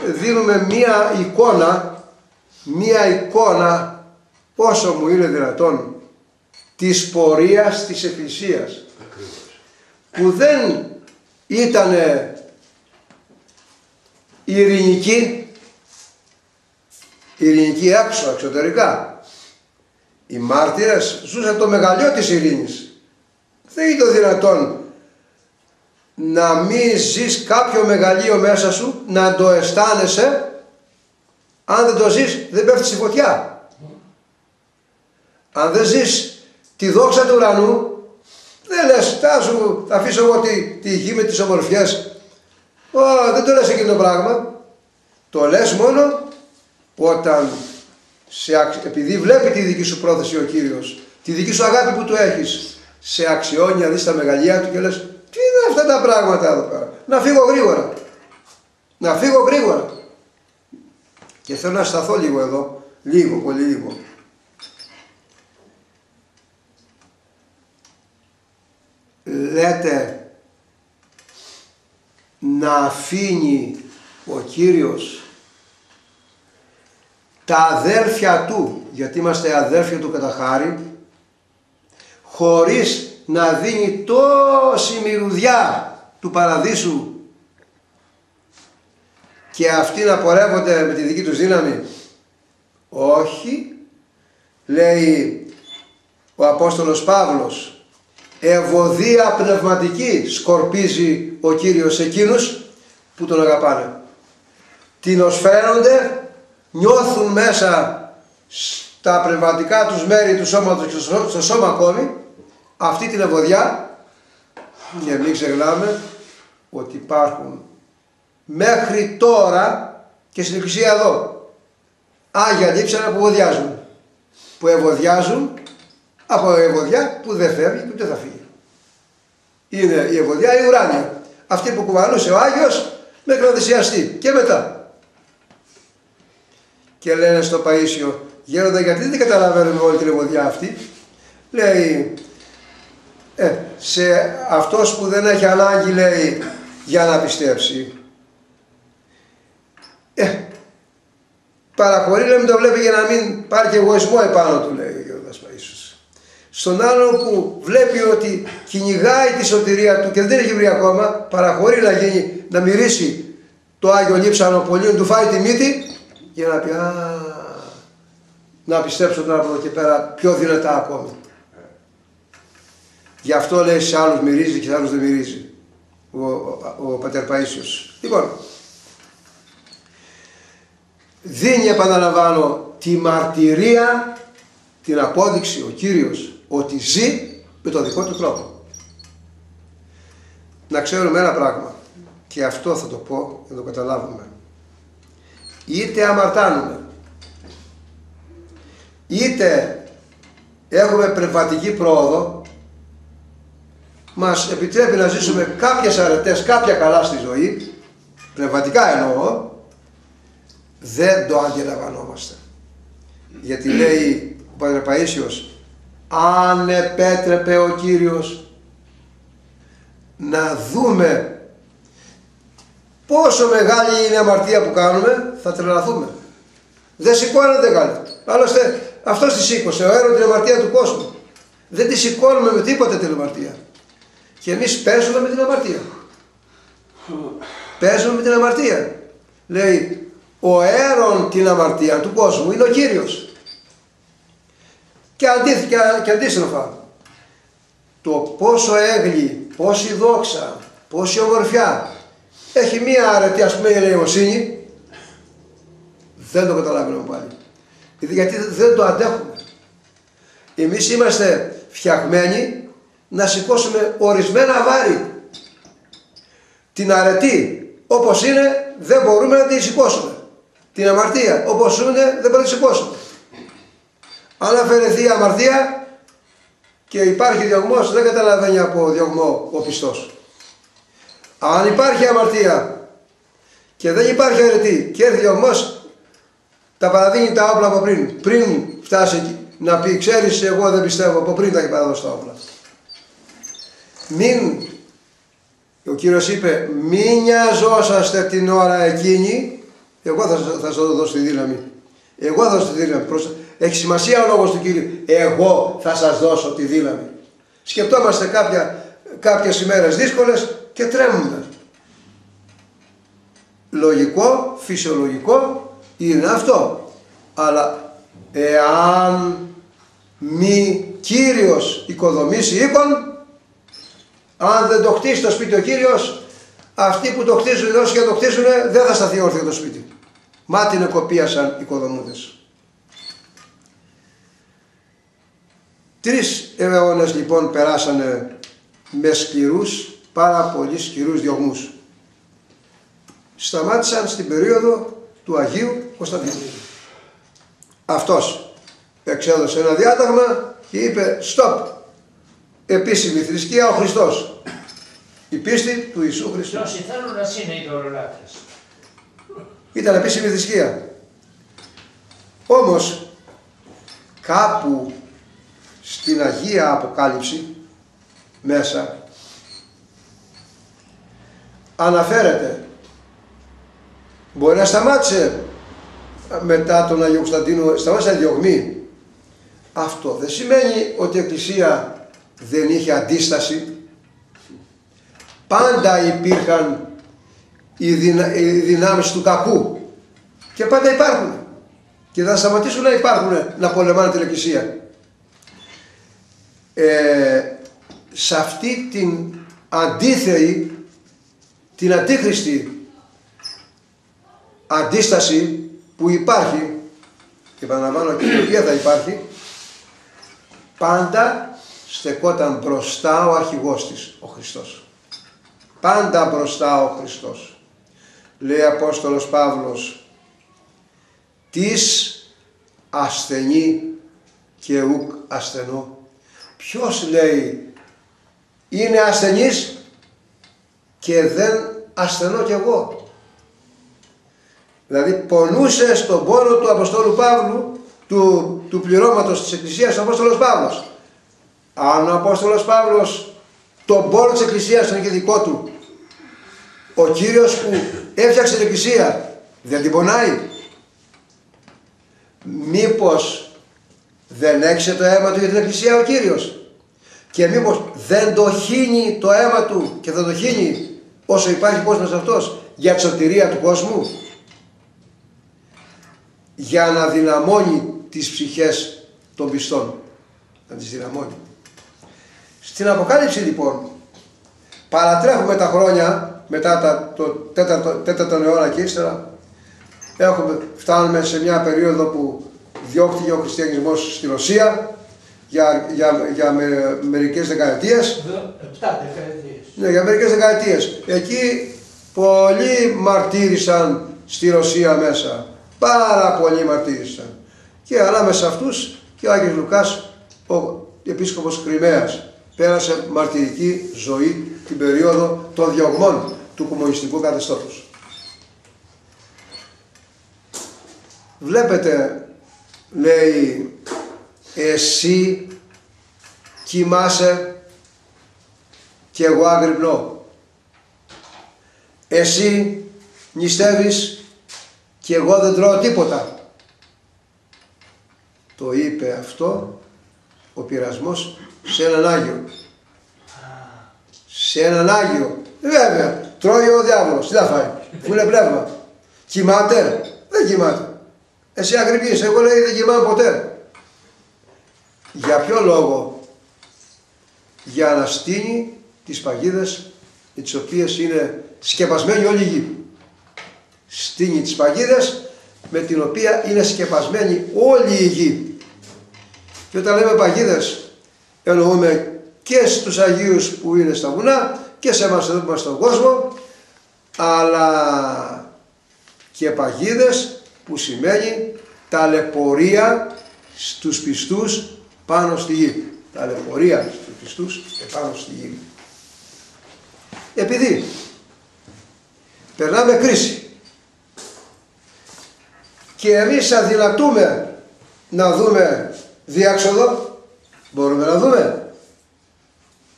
δίνουμε μία εικόνα, όσο μου είναι δυνατόν, της πορείας της Εκκλησίας. Που δεν ήταν ειρηνική έξω, εξωτερικά. Οι μάρτυρες ζούσαν το μεγαλείο της ειρήνης. Δεν ήταν δυνατόν να μην ζεις κάποιο μεγαλείο μέσα σου, να το αισθάνεσαι. Αν δεν το ζεις, δεν πέφτει στη φωτιά. Αν δεν ζεις τη δόξα του ουρανού, δεν λες, θα αφήσω εγώ τη γη με τις ομορφιές. Δεν το λες εκείνο το πράγμα. Το λες μόνο όταν, επειδή βλέπει τη δική σου πρόθεση ο Κύριος, τη δική σου αγάπη που του έχεις, σε αξιώνει να δεις τα μεγαλεία του και λες, τι είναι αυτά τα πράγματα εδώ πέρα. Να φύγω γρήγορα. Να φύγω γρήγορα. Και θέλω να σταθώ λίγο εδώ, πολύ λίγο. Λέτε να αφήνει ο Κύριος τα αδέρφια του, γιατί είμαστε αδέρφια του κατά χάρη, χωρίς να δίνει τόση μυρωδιά του παραδείσου και αυτοί να πορεύονται με τη δική τους δύναμη. Όχι, λέει ο Απόστολος Παύλος, ευωδία πνευματική σκορπίζει ο Κύριος εκείνους που τον αγαπάνε. Τινοσφαίνονται, νιώθουν μέσα στα πνευματικά τους μέρη του σώματος και στο σώμα ακόμη αυτή την ευωδιά, και μην ξεχνάμε ότι υπάρχουν μέχρι τώρα και στην Εκκλησία εδώ άγια λείψανα που ευωδιάζουν από ευωδιά που δεν φεύγει και ούτε θα φύγει. Είναι η ευωδιά η ουράνια, αυτή που κουβαλούσε ο Άγιος μέχρι να θυσιαστεί και μετά. Και λένε στο Παΐσιο, γέροντα, γιατί δεν καταλαβαίνουμε όλη την ευωδιά αυτή. Λέει, σε αυτός που δεν έχει ανάγκη, λέει, για να πιστέψει, παραχωρεί, λέει, μην το βλέπει για να μην πάρει και εγωισμό επάνω του, λέει ο γέροντας Παΐσιος. Στον άλλο που βλέπει ότι κυνηγάει τη σωτηρία του και δεν έχει βρει ακόμα, παραχωρεί να μυρίσει το Άγιο Λείψανο πολύ, να του φάει τη μύτη για να πει, να πιστέψω τώρα από εδώ και πέρα πιο δυνατά ακόμη. Γι' αυτό λέει σε άλλους μυρίζει και σε άλλους δεν μυρίζει ο Πατέρ Παΐσιος. Λοιπόν, δίνει, επαναλαμβάνω, τη μαρτυρία, την απόδειξη ο Κύριος ότι ζει με τον δικό του τρόπο. Να ξέρουμε ένα πράγμα, και αυτό θα το πω να το καταλάβουμε. Είτε αμαρτάνουμε, είτε έχουμε πνευματική πρόοδο, μας επιτρέπει να ζήσουμε κάποιες αρετές, κάποια καλά στη ζωή, πνευματικά εννοώ, δεν το αντιλαμβανόμαστε. Γιατί λέει ο Πατέρ Παΐσιος, αν επέτρεπε ο Κύριος να δούμε πόσο μεγάλη είναι η αμαρτία που κάνουμε, θα τρελαθούμε. Δεν σηκώνεται κάτι. Άλλωστε αυτός τη σήκωσε, ο Έρων, την αμαρτία του κόσμου. Δεν τη σηκώνουμε με τίποτα την αμαρτία. Και εμείς παίζουμε με την αμαρτία. Παίζουμε με την αμαρτία. Λέει, ο Έρων την αμαρτία του κόσμου είναι ο Κύριος. Και αντίστροφα, το πόσο έγλη, πόση δόξα, πόση ομορφιά έχει μία αρετή, ας πούμε, η ελεημοσύνη, δεν το καταλαβαίνουμε πάλι. Γιατί δεν το αντέχουμε. Εμείς είμαστε φτιαγμένοι να σηκώσουμε ορισμένα βάρη. Την αρετή όπως είναι δεν μπορούμε να τη σηκώσουμε. Την αμαρτία όπως είναι δεν μπορούμε να τη σηκώσουμε. Αν αφαιρεθεί η αμαρτία και υπάρχει διωγμός, δεν καταλαβαίνει από διωγμό ο πιστός. Αν υπάρχει αμαρτία και δεν υπάρχει αρετή και έρθει διωγμός, τα παραδίνει τα όπλα από πριν. Πριν φτάσει εκεί να πει, ξέρεις, εγώ δεν πιστεύω, από πριν τα έχει παραδώσει τα όπλα. Ο Κύριος είπε, μην νοιαζόσαστε την ώρα εκείνη, εγώ θα σας δώσω τη δύναμη. Εγώ θα δώσω τη δύναμη. Έχει σημασία ο λόγος του Κύριου. Εγώ θα σας δώσω τη δύναμη. Σκεπτόμαστε κάποιες ημέρες δύσκολες και τρέμουμε. Λογικό, φυσιολογικό είναι αυτό. Αλλά εάν μη Κύριος οικοδομήσει οίκον, Αν δεν το χτίσει το σπίτι ο Κύριος, αυτοί που το χτίζουν, όσοι και το χτίζουν, δεν θα σταθεί όρθιο το σπίτι. Μα την εκοπίασαν οι οικοδομούντες. 3 αιώνες λοιπόν περάσανε με σκληρούς, πάρα πολύ σκληρούς διωγμούς. Σταμάτησαν στην περίοδο του Αγίου Κωνσταντίνου. Αυτός εξέδωσε ένα διάταγμα και είπε stop, επίσημη θρησκεία ο Χριστός, η πίστη του Ιησού Χριστού. Και όσοι θέλουν να είναι ειδωλολάτρες. Ήταν επίσημη θρησκεία. Όμως κάπου στην Αγία Αποκάλυψη μέσα αναφέρεται, μπορεί να σταμάτησε μετά τον Άγιο Κωνσταντίνο, σταμάτησε να διωγμή. Αυτό δεν σημαίνει ότι η Εκκλησία δεν είχε αντίσταση. Πάντα υπήρχαν οι δυνάμεις του κακού και πάντα υπάρχουν και θα σταματήσουν να υπάρχουν, να πολεμάνε την Εκκλησία. Σε αυτή την αντίθεη, την αντίχριστη αντίσταση που υπάρχει, και επαναλαμβάνω και η οποία θα υπάρχει, πάντα στεκόταν μπροστά ο αρχηγός της, ο Χριστός. Πάντα μπροστά ο Χριστός. Λέει ο Απόστολος Παύλος, «Τις ασθενή και ουκ ασθενό». Ποιος, λέει, είναι ασθενής και δεν ασθενώ κι εγώ. Δηλαδή πονούσε στον πόνο του Αποστόλου Παύλου, του πληρώματος της Εκκλησίας, ο Απόστολος Παύλος. Αν ο Απόστολος Παύλος τον πόνο της Εκκλησίας τον είχε δικό του, ο Κύριος που έφτιαξε την Εκκλησία δεν την πονάει? Μήπως δεν έξε το αίμα του για την Εκκλησία ο Κύριος? Και μήπως δεν το χύνει το αίμα του και θα το χύνει όσο υπάρχει κόσμος αυτός για τη σωτηρία του κόσμου? Για να δυναμώνει τις ψυχές των πιστών. Να τις δυναμώνει. Στην Αποκάλυψη λοιπόν παρατρέχουμε τα χρόνια μετά το 4ο αιώνα και ύστερα. Φτάνουμε σε μια περίοδο που διώχτηκε ο χριστιανισμός στη Ρωσία για μερικές δεκαετίες. 7 δεκαετίες. Ναι, για μερικές δεκαετίες. Εκεί πολλοί μαρτύρησαν στη Ρωσία μέσα. Πάρα πολλοί μαρτύρησαν. Και ανάμεσα αυτούς και ο Άγιος Λουκάς, ο επίσκοπος Κριμαίας, πέρασε μαρτυρική ζωή την περίοδο των διωγμών του κομμουνιστικού καθεστώτος. Βλέπετε, λέει, εσύ κοιμάσαι και εγώ αγρυπνώ. Εσύ νηστεύεις και εγώ δεν τρώω τίποτα. Το είπε αυτό ο πειρασμός σε έναν Άγιο. Σε έναν Άγιο. Βέβαια, τρώει ο διάβολος. Τι θα φάει, που είναι πνεύμα. Κοιμάται, δεν κοιμάται. Εσύ αγρυπνείς, εγώ λέει δεν κοιμάμαι ποτέ. Για ποιο λόγο? Για να στείνει τις παγίδες τις οποίες είναι σκεπασμένη όλη η γη. Στείνει τις παγίδες με την οποία είναι σκεπασμένη όλη η γη. Και όταν λέμε παγίδες εννοούμε και στους Αγίους που είναι στα βουνά και σε εμάς εδώ που είμαστε στον κόσμο, αλλά και παγίδες που σημαίνει ταλαιπωρία στους πιστούς πάνω στη γη. Ταλαιπωρία στους πιστούς επάνω στη γη. Επειδή περνάμε κρίση και εμείς αδυνατούμε να δούμε διάξοδο, μπορούμε να δούμε?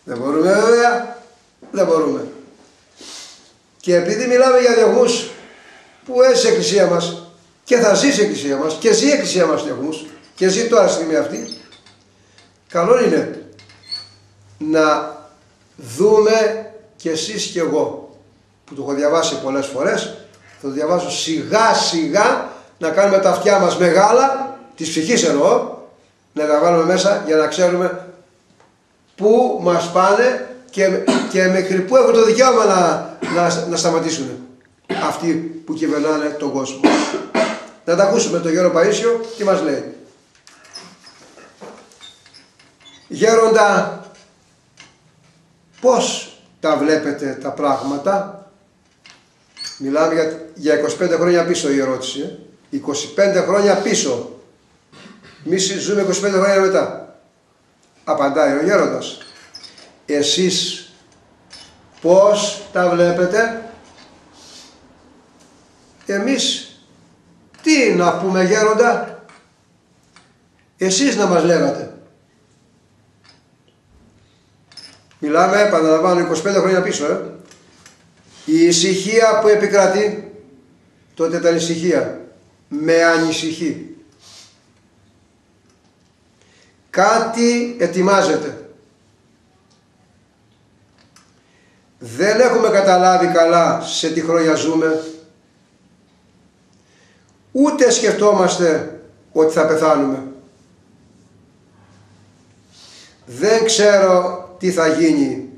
Δεν μπορούμε βέβαια, δεν μπορούμε. Και επειδή μιλάμε για διωγμούς που έζησε η Εκκλησία μας και θα ζήσει η Εκκλησία μας και ζει η Εκκλησία μας διωγμούς και ζει τώρα στη στιγμή αυτή, καλό είναι να δούμε και εσείς και εγώ, που το έχω διαβάσει πολλές φορές, θα το διαβάσω σιγά σιγά, να κάνουμε τα αυτιά μας μεγάλα, της ψυχής εννοώ, να τα βάλουμε μέσα για να ξέρουμε πού μας πάνε και μέχρι πού έχουν το δικαίωμα να σταματήσουν αυτοί που κυβερνάνε τον κόσμο. Να τα ακούσουμε τον Γέρο Παΐσιο τι μας λέει. Γέροντα, πώς τα βλέπετε τα πράγματα? Μιλάμε για 25 χρόνια πίσω η ερώτηση. 25 χρόνια πίσω. Εμείς ζούμε 25 χρόνια μετά. Απαντάει ο γέροντας. Εσείς πώς τα βλέπετε? Εμείς τι να πούμε, γέροντα? Εσείς να μας λέγατε. Μιλάμε, επαναλαμβάνω, 25 χρόνια πίσω. Η ησυχία που επικρατεί, τότε ήταν ησυχία. Με ανησυχεί. Κάτι ετοιμάζεται. Δεν έχουμε καταλάβει καλά σε τι χρόνια ζούμε. Ούτε σκεφτόμαστε ότι θα πεθάνουμε. Δεν ξέρω τι θα γίνει.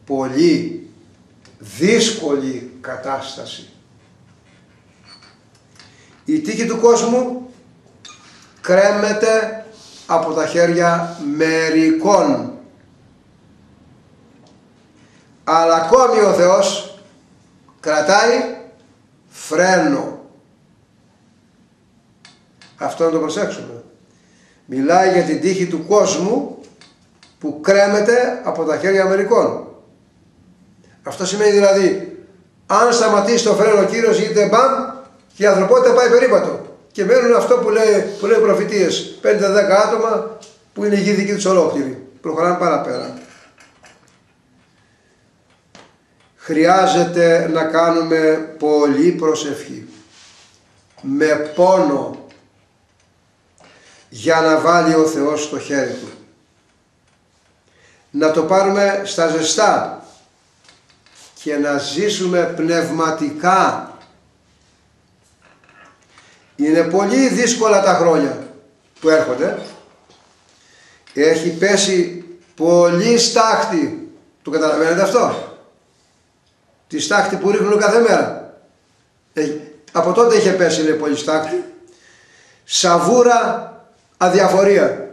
Πολύ δύσκολη κατάσταση. Η τύχη του κόσμου κρέμεται από τα χέρια μερικών. Αλλά ακόμη ο Θεός κρατάει φρένο. Αυτό να το προσέξουμε. Μιλάει για την τύχη του κόσμου που κρέμεται από τα χέρια μερικών. Αυτό σημαίνει δηλαδή, αν σταματήσει το φρένο ο Κύριος, γίνεται μπαμ και η ανθρωπότητα πάει περίπατο. Και μένουν αυτό που λέει προφητείες, 5-10 άτομα που είναι η γη δική τους ολόκληρη. Προχωράνε παραπέρα. Χρειάζεται να κάνουμε πολύ προσευχή. Με πόνο. Για να βάλει ο Θεός το χέρι του. Να το πάρουμε στα ζεστά. Και να ζήσουμε πνευματικά. Είναι πολύ δύσκολα τα χρόνια που έρχονται. Έχει πέσει πολύ στάχτη. Το καταλαβαίνετε αυτό? Τη στάχτη που ρίχνουν κάθε μέρα. Από τότε είχε πέσει, λέει, πολύ στάχτη. Σαβούρα αδιαφορία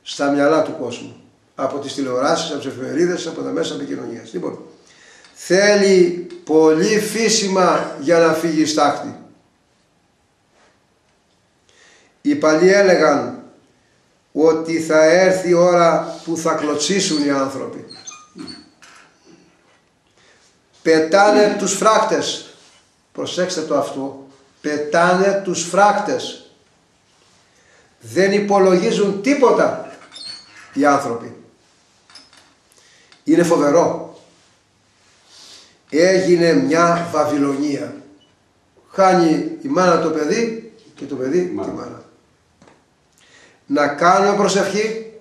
στα μυαλά του κόσμου. Από τις τηλεοράσεις, από τις εφημερίδες, από τα μέσα επικοινωνίας. Λοιπόν, θέλει πολύ φύσιμα για να φύγει η στάχτη. Οι παλιοί έλεγαν ότι θα έρθει η ώρα που θα κλωτσίσουν οι άνθρωποι. Πετάνε τους φράκτες. Προσέξτε το αυτό. Πετάνε τους φράκτες. Δεν υπολογίζουν τίποτα οι άνθρωποι. Είναι φοβερό. Έγινε μια Βαβυλωνία. Χάνει η μάνα το παιδί και το παιδί τη μάνα. Να κάνουμε προσευχή,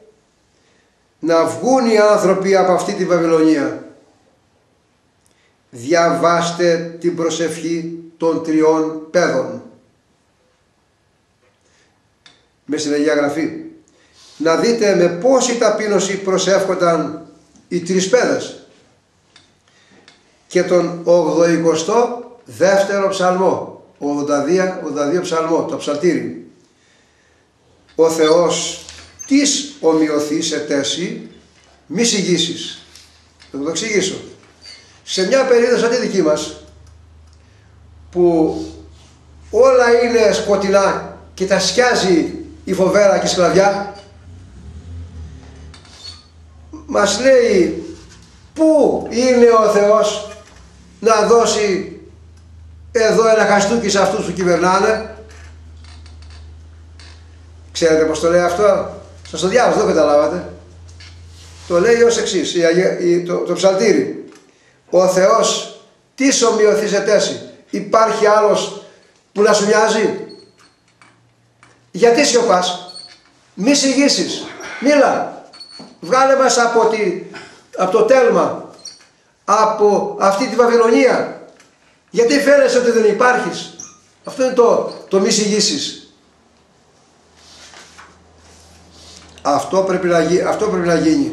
να βγουν οι άνθρωποι από αυτή τη Βαβυλωνία. Διαβάστε την προσευχή των 3 παιδών. Με στην Αγία Γραφή. Να δείτε με πόση ταπείνωση προσεύχονταν οι 3 παιδες. Και τον 82ο ψαλμό, 82 ψαλμό, το ψαλτήρι. Ο Θεός της ομοιωθείς ετέσι μη συγγύσεις. Θα το εξηγήσω. Σε μια περίοδο σαν τη δική μας, που όλα είναι σκοτεινά και τα σκιάζει η φοβέρα και η σκλαβιά, μας λέει πού είναι ο Θεός να δώσει εδώ ένα χαστούκι σε αυτούς που κυβερνάνε. Ξέρετε πως το λέει αυτό? Σας το διάβασα, δεν καταλάβατε. Το λέει ως εξής, το ψαλτήρι. Ο Θεός της ομοιωθείς ετέσι. Υπάρχει άλλος που να σου μοιάζει? Γιατί σιωπάς? Μη συγγύσεις. Μίλα. Βγάλε μας από το τέλμα. Από αυτή τη Βαβυλωνία. Γιατί φαίνεσαι ότι δεν υπάρχεις? Αυτό είναι το μη συγγύσεις. Αυτό πρέπει να γίνει.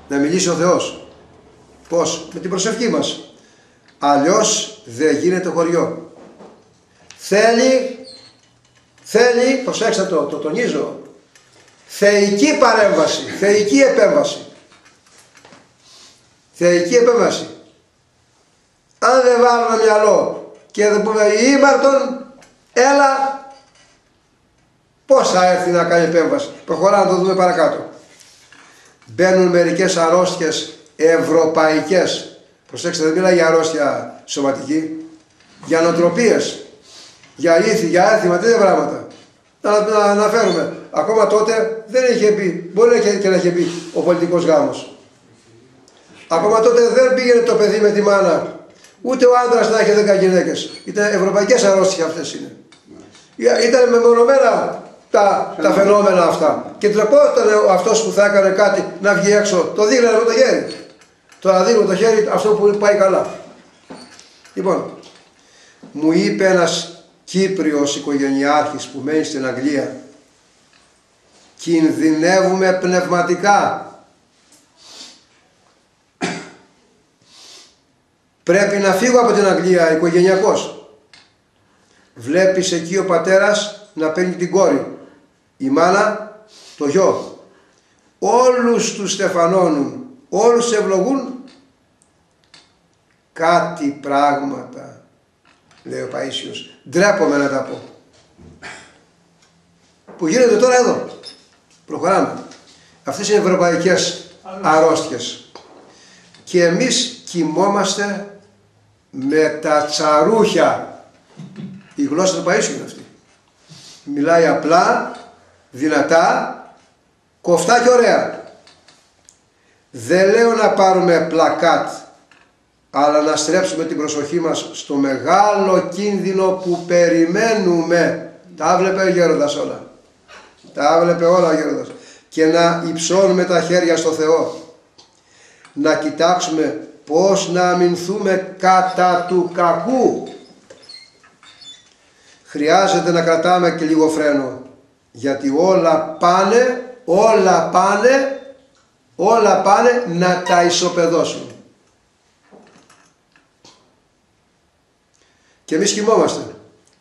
να μιλήσει ο Θεός. Πώς? Με την προσευχή μας. Αλλιώς δεν γίνεται χωριό. Θέλει, προσέξτε το τονίζω, θεϊκή παρέμβαση, θεϊκή επέμβαση. Θεϊκή επέμβαση. Αν δεν βάλουμε μυαλό και δεν πούμε ήμαρτον, έλα, πώς θα έρθει να κάνει επέμβαση? Προχωράμε να το δούμε παρακάτω. Μπαίνουν μερικές αρρώστιες ευρωπαϊκές. Προσέξτε, δεν μιλάει για αρρώστια σωματική, για νοοτροπίες, για ήθη, για έθιμα, τέτοια πράγματα. Να αναφέρουμε. Ακόμα τότε δεν είχε πει, μπορεί και να είχε πει ο πολιτικός γάμος. Ακόμα τότε δεν πήγαινε το παιδί με τη μάνα, ούτε ο άντρας να έχει 10 γυναίκες. Ήταν ευρωπαϊκές αρρώστιες αυτές είναι. Ήταν μεμονωμένα τα φαινόμενα αυτά. Και τρεπόταν αυτός που θα έκανε κάτι να βγει έξω, το δείχνανε με το χέρι. Τώρα δίνουμε το χέρι αυτό που πάει καλά. Λοιπόν, μου είπε ένας Κύπριος οικογενειάρχης που μένει στην Αγγλία, κινδυνεύουμε πνευματικά. Πρέπει να φύγω από την Αγγλία οικογενειακός. Βλέπεις εκεί ο πατέρας να παίρνει την κόρη, η μάνα το γιο. Όλους τους στεφανώνουν, όλους τους ευλογούν. Κάτι πράγματα, λέει ο Παΐσιος, ντρέπομαι να τα πω, που γίνεται τώρα εδώ. Προχωράμε. Αυτές είναι ευρωπαϊκές αρρώστιες. Και εμείς κοιμόμαστε με τα τσαρούχια. Η γλώσσα του Παΐσιου είναι αυτή. Μιλάει απλά, δυνατά, κοφτά και ωραία. Δεν λέω να πάρουμε πλακάτ, αλλά να στρέψουμε την προσοχή μας στο μεγάλο κίνδυνο που περιμένουμε. Τα βλέπε ο γέροντας όλα. Τα βλέπε όλα ο γέροντας. Και να υψώνουμε τα χέρια στο Θεό. Να κοιτάξουμε πώς να αμυνθούμε κατά του κακού. Χρειάζεται να κρατάμε και λίγο φρένο. Γιατί όλα πάνε να τα ισοπεδώσουν. Και εμείς κοιμόμαστε.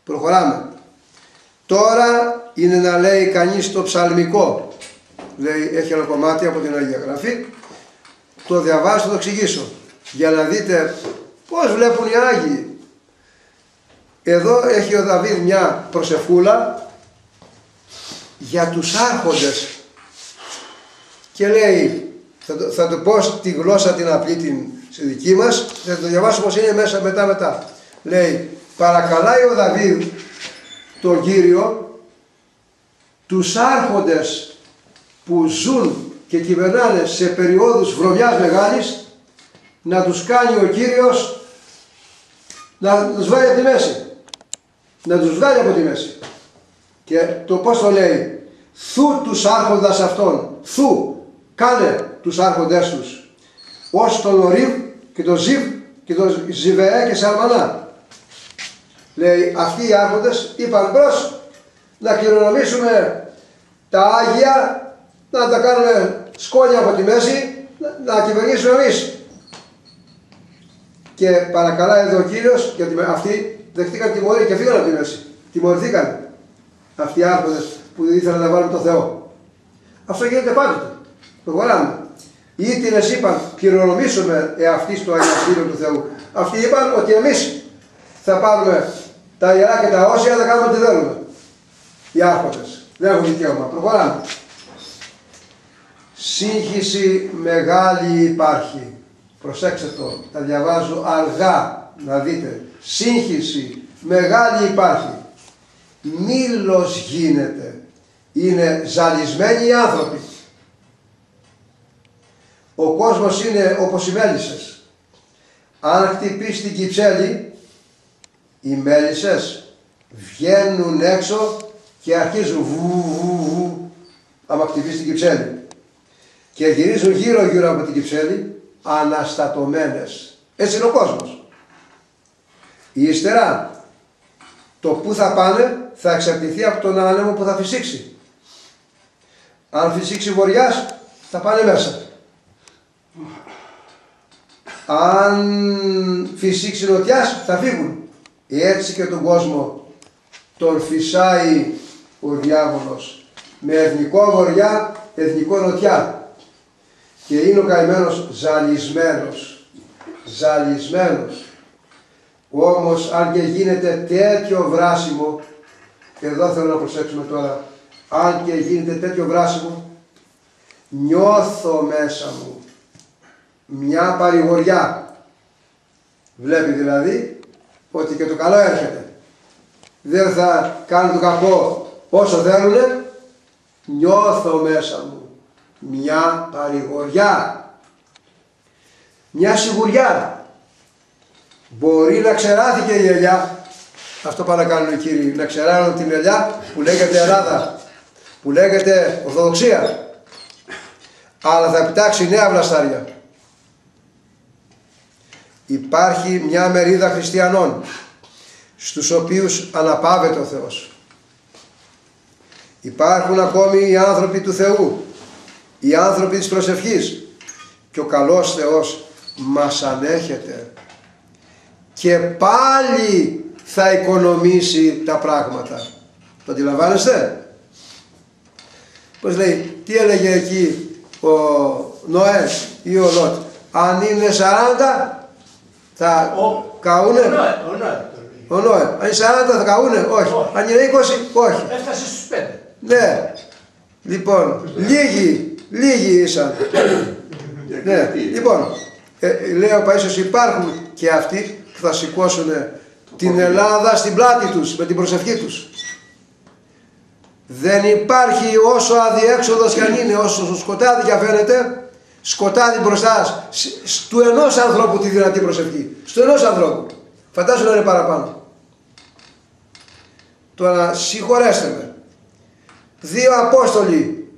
Προχωράμε. Τώρα είναι να λέει κανείς το ψαλμικό. Λέει, έχει ένα κομμάτι από την Αγία Γραφή. Το διαβάζω, το εξηγήσω. Για να δείτε πώς βλέπουν οι Άγιοι. Εδώ έχει ο Δαβίδ μια προσευχούλα για τους άρχοντες. Και λέει, θα το πω στη γλώσσα την απλή στη δική μας, θα το διαβάσω όπως είναι μέσα μετά. Λέει, παρακαλάει ο Δαβίδ τον Κύριο τους άρχοντες που ζουν και κυβερνάνε σε περιόδους βρωμιάς μεγάλης, να τους κάνει ο Κύριος να τους βάλει από τη μέση. Να τους βγάλει από τη μέση. Και το πώς το λέει, θου τους άρχοντας αυτών, θου, κάνε τους άρχοντές τους, ως τον Ορίβ και τον Ζιβ και τον Ζιβεέ και Σαλμανά. Λέει, αυτοί οι άρχοντες είπαν μπρος να κληρονομήσουμε τα Άγια, να τα κάνουμε σκόνια από τη μέση, να κυβερνήσουμε εμείς. Και παρακαλάει εδώ ο Κύριος, γιατί αυτοί δεχτήκαν τιμωρία και φύγαν από τη μέση. Τιμωρηθήκαν αυτοί οι άρχοντες που ήθελαν να βάλουν το Θεό. Αυτό γίνεται πάντοτε. Προχωράμε. Οι ήττινες είπαν, κληρονομήσουμε αυτοί στο Αγιαστήριο του Θεού. Αυτοί είπαν ότι εμείς θα πάρουμε τα ιερά και τα όσια, να κάνουμε ό,τι θέλουμε. Οι άρχοντες. Δεν έχουν δικαίωμα. Προχωράμε. Σύγχυση μεγάλη υπάρχει. Προσέξτε το. Τα διαβάζω αργά να δείτε. Σύγχυση μεγάλη υπάρχει. Μήλος γίνεται. Είναι ζαλισμένοι οι άνθρωποι. Ο κόσμος είναι όπως οι μέλισσες. Αν χτυπήσει την κυψέλη, οι μέλισσες βγαίνουν έξω και αρχίζουν βου, άμα χτυπήσει την κυψέλη. Και γυρίζουν γύρω από την κυψέλη αναστατωμένες. Έτσι είναι ο κόσμος. Ύστερα, το που θα πάνε θα εξαρτηθεί από τον άνεμο που θα φυσήξει. Αν φυσήξει βοριάς, θα πάνε μέσα. αν φυσήξει νοτιάς θα φύγουν. Έτσι και τον κόσμο τον φυσάει ο διάβολος με εθνικό βορειά, εθνικό νοτιά, και είναι ο καημένος ζαλισμένος. Όμως αν και γίνεται τέτοιο βράσιμο, εδώ θέλω να προσέξουμε τώρα, αν και γίνεται τέτοιο βράσιμο, νιώθω μέσα μου μια παρηγοριά. Βλέπει δηλαδή ότι και το καλό έρχεται. Δεν θα κάνουν το κακό όσο θέλουνε. Νιώθω μέσα μου μια παρηγοριά, μια σιγουριά. Μπορεί να ξεράθηκε η ελιά. Αυτό πάνε να κάνουν οι κύριοι, να ξεράνουν την ελιά που λέγεται Ελλάδα, που λέγεται Ορθοδοξία, αλλά θα επιτάξει νέα βλαστάρια. Υπάρχει μια μερίδα χριστιανών στους οποίους αναπαύεται ο Θεός. Υπάρχουν ακόμη οι άνθρωποι του Θεού, οι άνθρωποι της προσευχής, και ο καλός Θεός μας ανέχεται και πάλι θα οικονομήσει τα πράγματα. Το αντιλαμβάνεστε? Πώς λέει, τι έλεγε εκεί ο Νοέ ή ο Λότ? Αν είναι 40 θα καούνε. Ο Νόε. Αν είναι 40 θα καούνε? Όχι. Αν είναι 20, όχι. Έφτασε στους 5. Ναι. Λοιπόν, λίγοι ήσαν. Ναι. Λοιπόν, λέει ο Παΐσιος, υπάρχουν και αυτοί που θα σηκώσουν την Ελλάδα στην πλάτη τους με την προσευχή τους. Δεν υπάρχει, όσο αδιέξοδος κι αν είναι, όσο σκοτάδι κι αν φαίνεται, σκοτάδι μπροστά του ενός ανθρώπου τη δυνατή προσευχή. Στου ενός ανθρώπου. Φαντάζομαι να είναι παραπάνω. Τώρα συγχωρέστε με. 2 Απόστολοι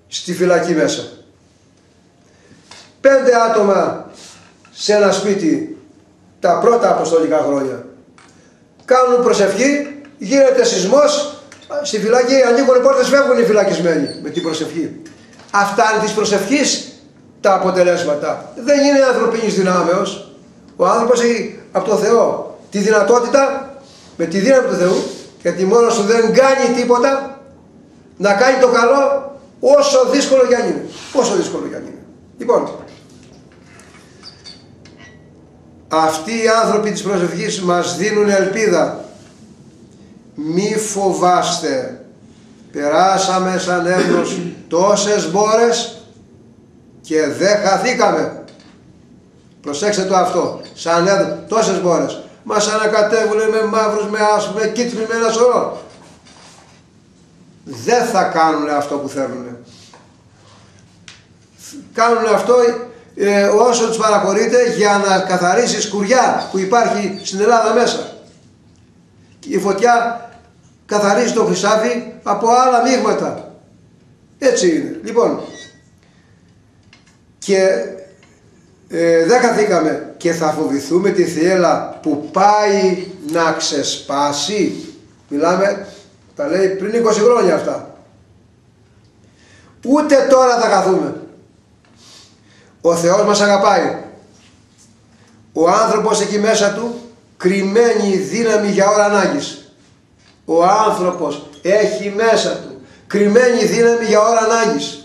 στη φυλακή μέσα. 5 άτομα σε ένα σπίτι τα πρώτα αποστολικά χρόνια. Κάνουν προσευχή, γίνεται σεισμός, στη φυλακή ανοίγουν οι πόρτες, φεύγουν οι φυλακισμένοι με την προσευχή. Αυτά είναι της προσευχής τα αποτελέσματα. Δεν είναι ανθρωπίνης δυνάμεως. Ο άνθρωπος έχει από το Θεό τη δυνατότητα, με τη δύναμη του Θεού, γιατί μόνος του δεν κάνει τίποτα, να κάνει το καλό όσο δύσκολο κι αν είναι. Όσο δύσκολο κι αν είναι. Λοιπόν, αυτοί οι άνθρωποι της προσευχής μας δίνουν ελπίδα. Μη φοβάστε. Περάσαμε σαν έμπρος τόσες μπόρες και δεν χαθήκαμε. Προσέξτε το αυτό. Σαν έμπρος τόσες μπόρες. Μας ανακατεύουν με μαύρους, με άσπρους, με κίτρινους, με ένα σωρό. Δεν θα κάνουν αυτό που θέλουν. Κάνουν αυτό όσο τους παραχωρείται για να καθαρίσει σκουριά που υπάρχει στην Ελλάδα μέσα. Η φωτιά καθαρίζει το χρυσάφι από άλλα μείγματα. Έτσι είναι. Λοιπόν, και δεν καθήκαμε και θα φοβηθούμε τη θύελλα που πάει να ξεσπάσει. Μιλάμε, τα λέει πριν 20 χρόνια αυτά. Ούτε τώρα θα καθούμε. Ο Θεός μας αγαπάει. Ο άνθρωπος εκεί μέσα του κρυμμένη δύναμη για ώρα ανάγκης. Ο άνθρωπος έχει μέσα του κρυμμένη δύναμη για ώρα ανάγκης.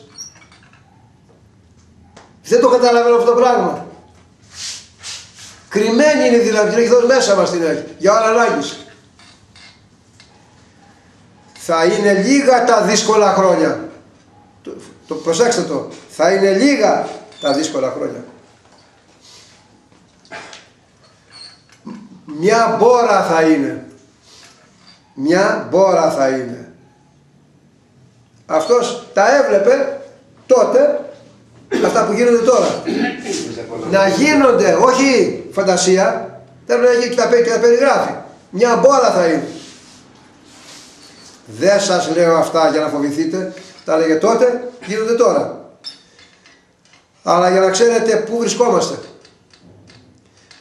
Δεν το καταλαβαίνω αυτό το πράγμα. Κρυμμένη είναι η δύναμη, την έχει δώσει μέσα μας, την έχει, για ώρα ανάγκης. Θα είναι λίγα τα δύσκολα χρόνια. Προσέξτε το. Θα είναι λίγα τα δύσκολα χρόνια. Μια μπόρα θα είναι. Μια μπόρα θα είναι. Αυτός τα έβλεπε τότε, αυτά που γίνονται τώρα. Να γίνονται, όχι φαντασία, θέλουν να γίνει και τα περιγράφει. Μια μπόρα θα είναι. Δεν σας λέω αυτά για να φοβηθείτε, τα λέγε τότε, γίνονται τώρα. Αλλά για να ξέρετε πού βρισκόμαστε.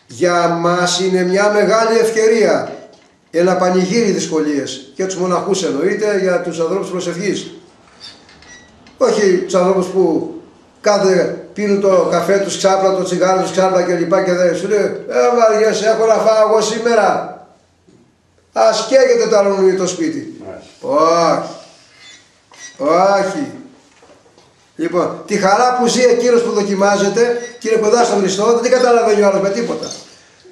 Για μας είναι μια μεγάλη ευκαιρία, ένα πανηγύρι δυσκολίες, για τους μοναχούς εννοείται, για τους ανθρώπους προσευχής. Όχι τους ανθρώπους που κάθε πίνουν το καφέ τους ξάπλα, το τσιγάρο τους ξάπλα κλπ. Και δεν σου λέει, βαριέσαι, έχω να φάω εγώ σήμερα. Ας καίγεται το άλλο το σπίτι. Όχι. Όχι. Λοιπόν, τη χαρά που ζει εκείνος που δοκιμάζεται και είναι κοντά στον Χριστό, δεν την καταλαβαίνει ο άλλος με τίποτα.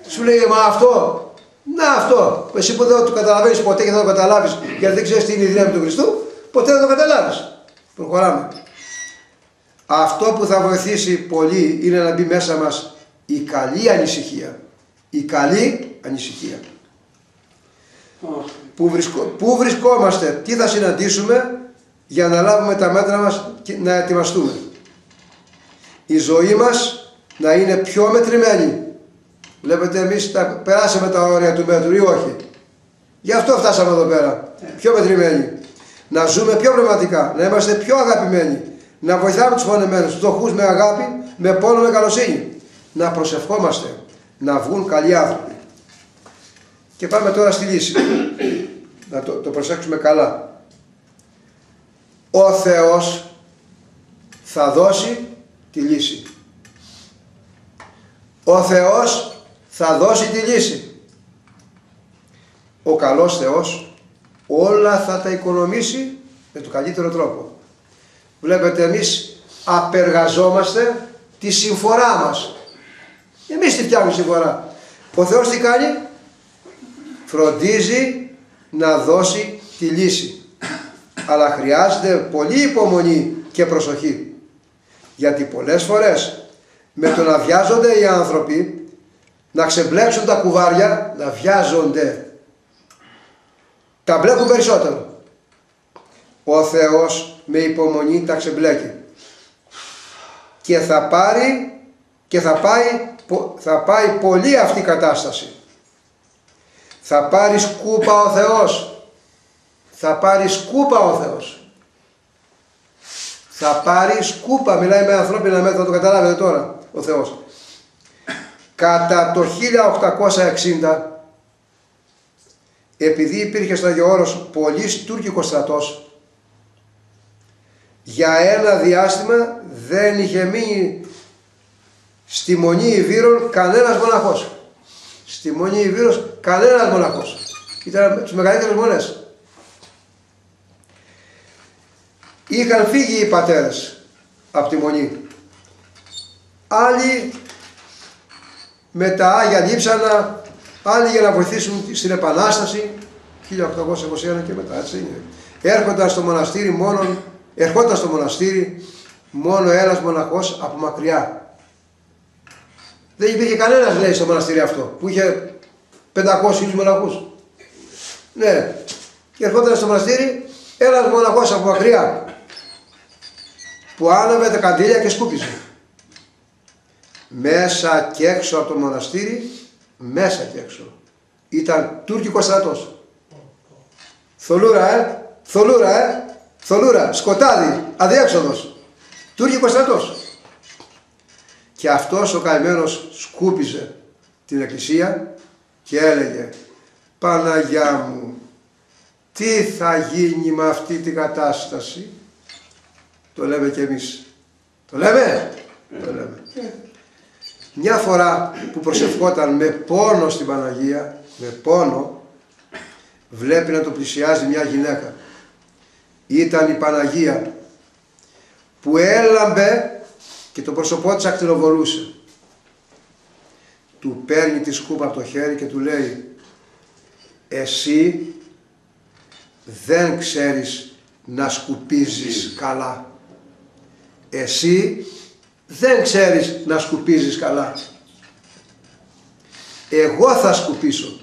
Σου λέει, μα αυτό, να αυτό. Εσύ που δεν το καταλαβαίνεις ποτέ και δεν το καταλάβεις, γιατί δεν ξέρεις τι είναι η δύναμη του Χριστού, ποτέ δεν το καταλάβεις. Προχωράμε. Αυτό που θα βοηθήσει πολύ είναι να μπει μέσα μας η καλή ανησυχία. Η καλή ανησυχία. Πού βρισκόμαστε, τι θα συναντήσουμε για να λάβουμε τα μέτρα μας και να ετοιμαστούμε. Η ζωή μας να είναι πιο μετρημένη. Βλέπετε, εμείς περάσαμε τα όρια του μέτρου ή όχι. Γι' αυτό φτάσαμε εδώ πέρα. Πιο μετρημένοι. Να ζούμε πιο πνευματικά, να είμαστε πιο αγαπημένοι. Να βοηθάμε τους πονεμένους, τους φτωχούς με αγάπη, με πόνο, με καλοσύνη. Να προσευχόμαστε, να βγουν καλοί άνθρωποι. Και πάμε τώρα στη λύση. Να το προσέξουμε καλά. Ο Θεός θα δώσει τη λύση. Ο Θεός θα δώσει τη λύση. Ο καλός Θεός όλα θα τα οικονομήσει με τον καλύτερο τρόπο. Βλέπετε, εμείς απεργαζόμαστε τη συμφορά μας. Εμείς τη φτιάχνουμε συμφορά. Ο Θεός τι κάνει? Φροντίζει να δώσει τη λύση. Αλλά χρειάζεται πολύ υπομονή και προσοχή. Γιατί πολλές φορές με το να βιάζονται οι άνθρωποι, να ξεμπλέξουν τα κουβάρια, να βιάζονται, τα μπλέκουν περισσότερο. Ο Θεός με υπομονή τα ξεμπλέκει. Και θα πάει πολύ αυτή η κατάσταση. Θα πάρει σκούπα ο Θεός. Θα πάρει σκούπα ο Θεός. Θα πάρει σκούπα, μιλάει με ανθρώπινα μέτρα, θα το καταλάβετε τώρα ο Θεός. Κατά το 1860, επειδή υπήρχε στο Άγιο Όρος πολύς τουρκικός στρατός, για ένα διάστημα δεν είχε μείνει στη Μονή Ιβύρων κανένας μοναχός. Στη Μονή Ιβύρος κανένας μοναχός. Ήταν τις μεγαλύτερες μονές. Είχαν φύγει οι πατέρες από τη Μονή. Άλλοι με τα Άγια Λείψανα, άλλοι για να βοηθήσουν στην Επανάσταση, 1821 και μετά, έτσι είναι. Ερχόταν στο μοναστήρι μόνο ένας μοναχός από μακριά. Δεν υπήρχε κανένας, λέει, στο μοναστήρι αυτό, που είχε 500 μοναχούς. Ναι, και ερχόταν στο μοναστήρι ένας μοναχός από μακριά, που άναβε τα καντήλια και σκούπιζε. Μέσα και έξω από το μοναστήρι, μέσα και έξω, ήταν τουρκικός στρατός. Θολούρα, σκοτάδι, αδιέξοδος. Τουρκικός στρατός. Και αυτός ο καημένος σκούπιζε την εκκλησία και έλεγε, Παναγιά μου, τι θα γίνει με αυτή την κατάσταση? Το λέμε κι εμείς. Το λέμε? Το λέμε. Μια φορά που προσευχόταν με πόνο στην Παναγία, με πόνο, βλέπει να το πλησιάζει μια γυναίκα. Ήταν η Παναγία που έλαμπε και το πρόσωπό της ακτινοβολούσε. Του παίρνει τη σκούπα από το χέρι και του λέει, εσύ δεν ξέρεις να σκουπίζεις καλά. Εσύ δεν ξέρεις να σκουπίζεις καλά. Εγώ θα σκουπίσω.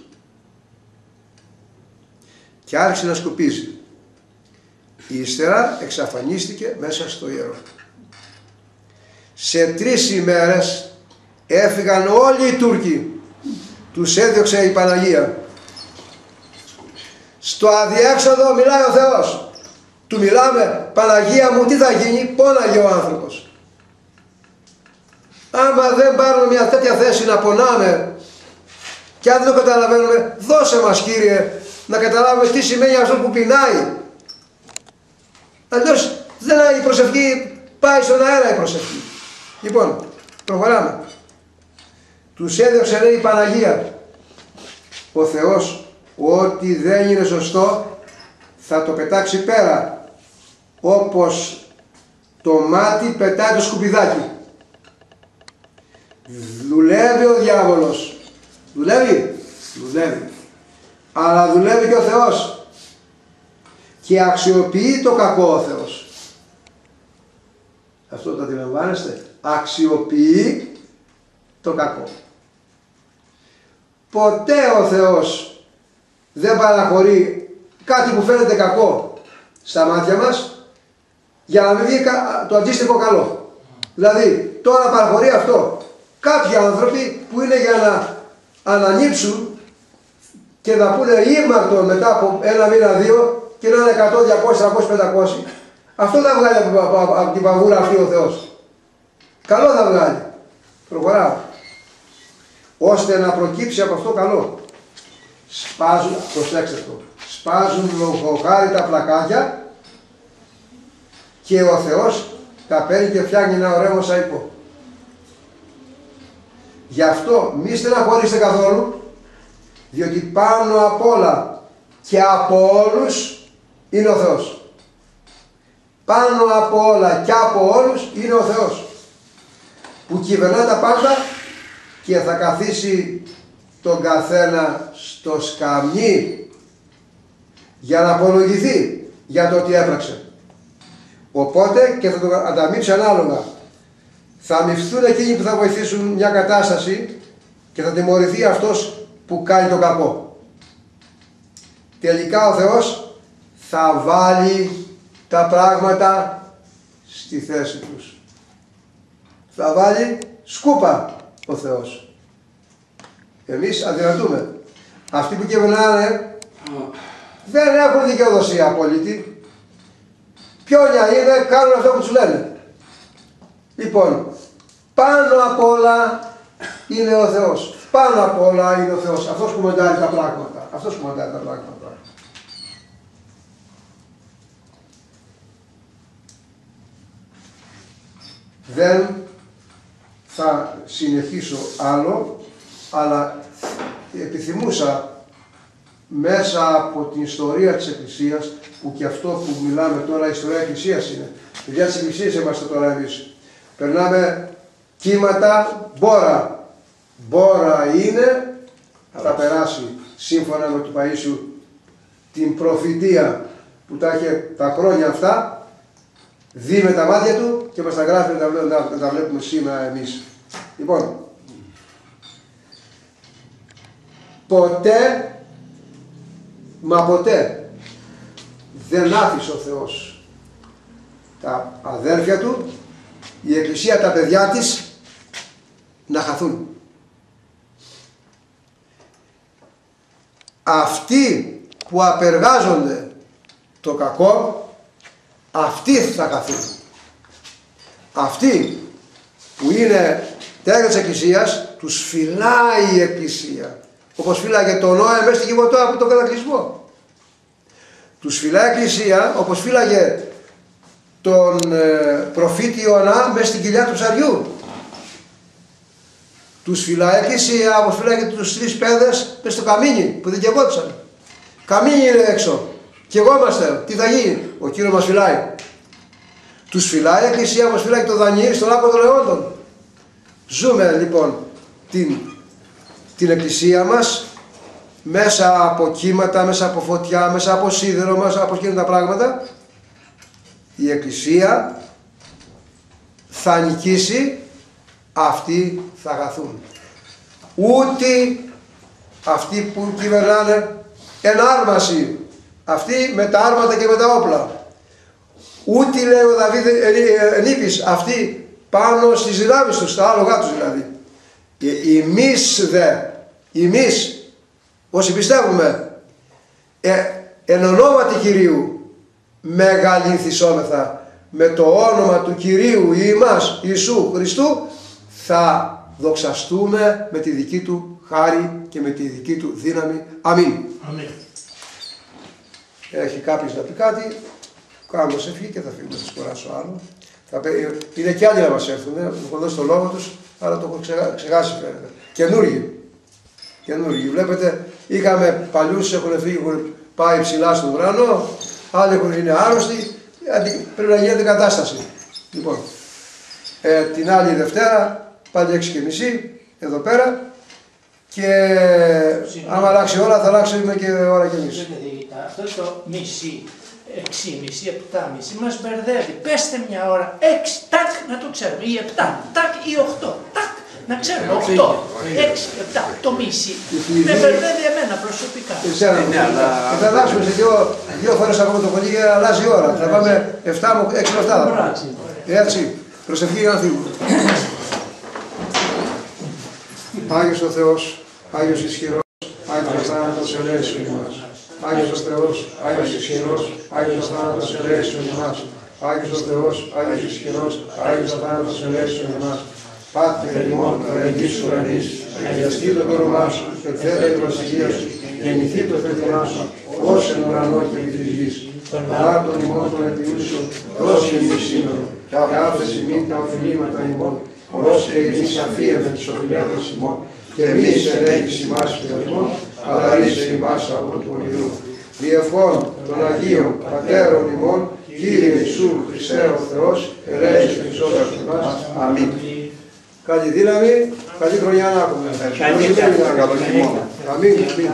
Και άρχισε να σκουπίζει. Ύστερα εξαφανίστηκε μέσα στο ιερό. Σε 3 ημέρες έφυγαν όλοι οι Τούρκοι. Τους έδιωξε η Παναγία. Στο αδιέξοδο μιλάει ο Θεός. Του μιλάμε, Παναγία μου, τι θα γίνει? Πόναγε ο άνθρωπος. Άμα δεν πάρουμε μια τέτοια θέση να πονάμε και αν δεν το καταλαβαίνουμε, δώσε μας, Κύριε, να καταλάβουμε τι σημαίνει αυτό που πεινάει. Αλλιώς η προσευχή πάει στον αέρα, η προσευχή. Λοιπόν, προχωράμε. Τους έδειξε, λέει, η Παναγία. Ο Θεός ό,τι δεν είναι σωστό θα το πετάξει πέρα. Όπως το μάτι πετάει το σκουπιδάκι. Δουλεύει ο διάβολος. Δουλεύει. Αλλά δουλεύει και ο Θεός. Και αξιοποιεί το κακό ο Θεός. Αυτό το αντιλαμβάνεστε. Αξιοποιεί το κακό. Ποτέ ο Θεός δεν παραχωρεί κάτι που φαίνεται κακό στα μάτια μας για να μην βγει το αντίστοιχο καλό. Δηλαδή τώρα παραχωρεί αυτό. Κάποιοι άνθρωποι που είναι για να ανανύψουν και να πούνε ήμαρτον μετά από ένα μήνα, δύο και να είναι 100, 200, 300, 500. Αυτό θα βγάλει από την παγούρα αυτή ο Θεός. Καλό θα βγάλει. Προχωράω. Ώστε να προκύψει από αυτό καλό. Σπάζουν, προσέξτε το, σπάζουν λογοχάρητα πλακάκια και ο Θεός τα παίρνει και φτιάχνει ένα ωραίο μοσαϊκό. Γι' αυτό μη στεναχωρήσετε καθόλου, διότι πάνω απ' όλα και από όλους είναι ο Θεός. Πάνω από όλα και από όλους είναι ο Θεός, που κυβερνά τα πάντα και θα καθίσει τον καθένα στο σκαμνί για να απολογηθεί για το τι έπραξε. Οπότε και θα το ανταμείψει ανάλογα. Θα αμοιφθούν εκείνοι που θα βοηθήσουν μια κατάσταση και θα τιμωρηθεί αυτός που κάνει το κακό. Τελικά ο Θεός θα βάλει τα πράγματα στη θέση τους. Θα βάλει σκούπα ο Θεός. Εμείς αδυνατούμε. Αυτοί που κυβερνάνε δεν έχουν δικαιοδοσία απόλυτη. Πιόνια είναι, κάνουν αυτό που τους λένε. Λοιπόν, πάνω απ' όλα είναι ο Θεός. Πάνω απ' όλα είναι ο Θεός. Αυτός που μοντάρει τα πράγματα. Αυτός που μοντάρει τα πράγματα. Δεν θα συνεχίσω άλλο, αλλά επιθυμούσα μέσα από την ιστορία της Εκκλησίας, που και αυτό που μιλάμε τώρα, η ιστορία της Εκκλησίας είναι. Παιδιά της Εκκλησίας είμαστε τώρα εμείς. Περνάμε κύματα μπόρα. Μπόρα είναι, θα περάσει σύμφωνα με του Παΐσιου την προφητεία που τα είχε τα χρόνια αυτά, δει με τα μάτια του και μας τα γράφει να τα βλέπουμε σήμερα εμείς. Λοιπόν, ποτέ, μα ποτέ δεν άφησε ο Θεός τα αδέρφια του, η Εκκλησία, τα παιδιά της, να χαθούν. Αυτοί που απεργάζονται το κακό, αυτοί θα χαθούν. Αυτοί που είναι τέλος της Εκκλησίας, τους φυλάει η Εκκλησία. Όπως φύλαγε τον Νόε μέσα στην Κιβωτό από τον κατακλυσμό. Τους φυλάει η Εκκλησία όπως φύλαγε τον προφήτη Ιωνά μέσα στην κοιλιά του ψαριού. Τους φυλάει η Εκκλησία όπως φύλαγε τους 3 παιδες μέσα στο καμίνι που δεν καιγόντουσαν. Καμίνι είναι έξω. Καιγόμαστε. Τι θα γίνει? Ο Κύριος μας φυλάει. Τους φυλάει η Εκκλησία όπως φυλάει το Δανιήλ στον άκρο των Λεόντων. Ζούμε λοιπόν την Εκκλησία μας μέσα από κύματα, μέσα από φωτιά, μέσα από σίδερο, μέσα από εκείνα τα πράγματα. Η Εκκλησία θα νικήσει, αυτοί θα χαθούν. Ούτε αυτοί που κυβερνάνε ενάρμαση, αυτοί με τα άρματα και με τα όπλα. Ούτε, λέει ο Δαβίδ ενίπης, αυτοί πάνω στις δυνάμεις τους, στα άλογά τους δηλαδή. Εμείς όσοι πιστεύουμε εν ονόματι Κυρίου μεγαλυνθισόμεθα, με το όνομα του Κυρίου ημάς Ιησού Χριστού θα δοξαστούμε με τη δική του χάρη και με τη δική του δύναμη. Αμήν. Αμήν. Έχει κάποιος να πει κάτι, κάνω σε ευχή και θα φύγουμε, θα σκοράσω άλλο. Είναι και άλλοι να μας έρθουν, μου έχουν δώσει το λόγο τους, αλλά το έχω ξεχάσει φαίνεται. Καινούργοι. Βλέπετε, είχαμε παλιούς, έχουν φύγει, έχουν πάει ψηλά στον ουρανό, άλλοι είναι άρρωστοι, πρέπει να γίνεται κατάσταση. Λοιπόν, την άλλη Δευτέρα, πάλι 6:30, εδώ πέρα, και άμα αλλάξει η ώρα θα αλλάξουμε και ώρα και εμείς. Αυτό το μισή, 6,5, 7,5 μας μπερδεύει. Πέστε μια ώρα, 6, τάκ, να το ξέρουμε, ή 7, τάκ, ή 8, τάκ, να ξέρουμε, 8, 6, 7, το μισή. Με μπερδεύει εμένα προσωπικά. Θα αλλάξουμε σε δύο φορές ακόμα το πολύ και αλλάζει η ώρα. Θα πάμε 7 με 6 με 7. Έτσι, προσευχή για να φύγουμε. Άγιος ο Θεός, Άγιος ισχυρός, Άγιος θάνατος ελέησον ημάς. Άγιος ο Θεός, Άγιος ισχυρός, Άγιος θάνατος ελέησον ημάς. Άγιος ο Θεός, Άγιος ισχυρός, Άγιος θάνατος ελέησον ημάς. Πάτερ ημών παραγγείς ουρανής, αγιαστεί το όνομά σου, εκφέρε η βασιλεία σου, γεννηθεί το θέλημά σου, ως εν ουρανό και επί της γης. Τον λάδον ημών των επιούσεων, δώσει εμείς σήμερα, και άφεση μην τα οφειλήματα ημών, ως και εμείς αφίεμε τις οφειλέτες ημών, και εμείς ελέγχεις ημάς φιλασμών, αλλά ρίσε ημάς από του ονειρού. Διευχών των Αγίων Πατέρων ημών, Κύριε Ιησού Χριστέ ο Θεός, ελέγχεις τις ώρες του μας. Αμήν. Καλή δύναμη, καλή χρονιά να έχουμε. Καλό χειμώνα. Αμήν. Αμήν.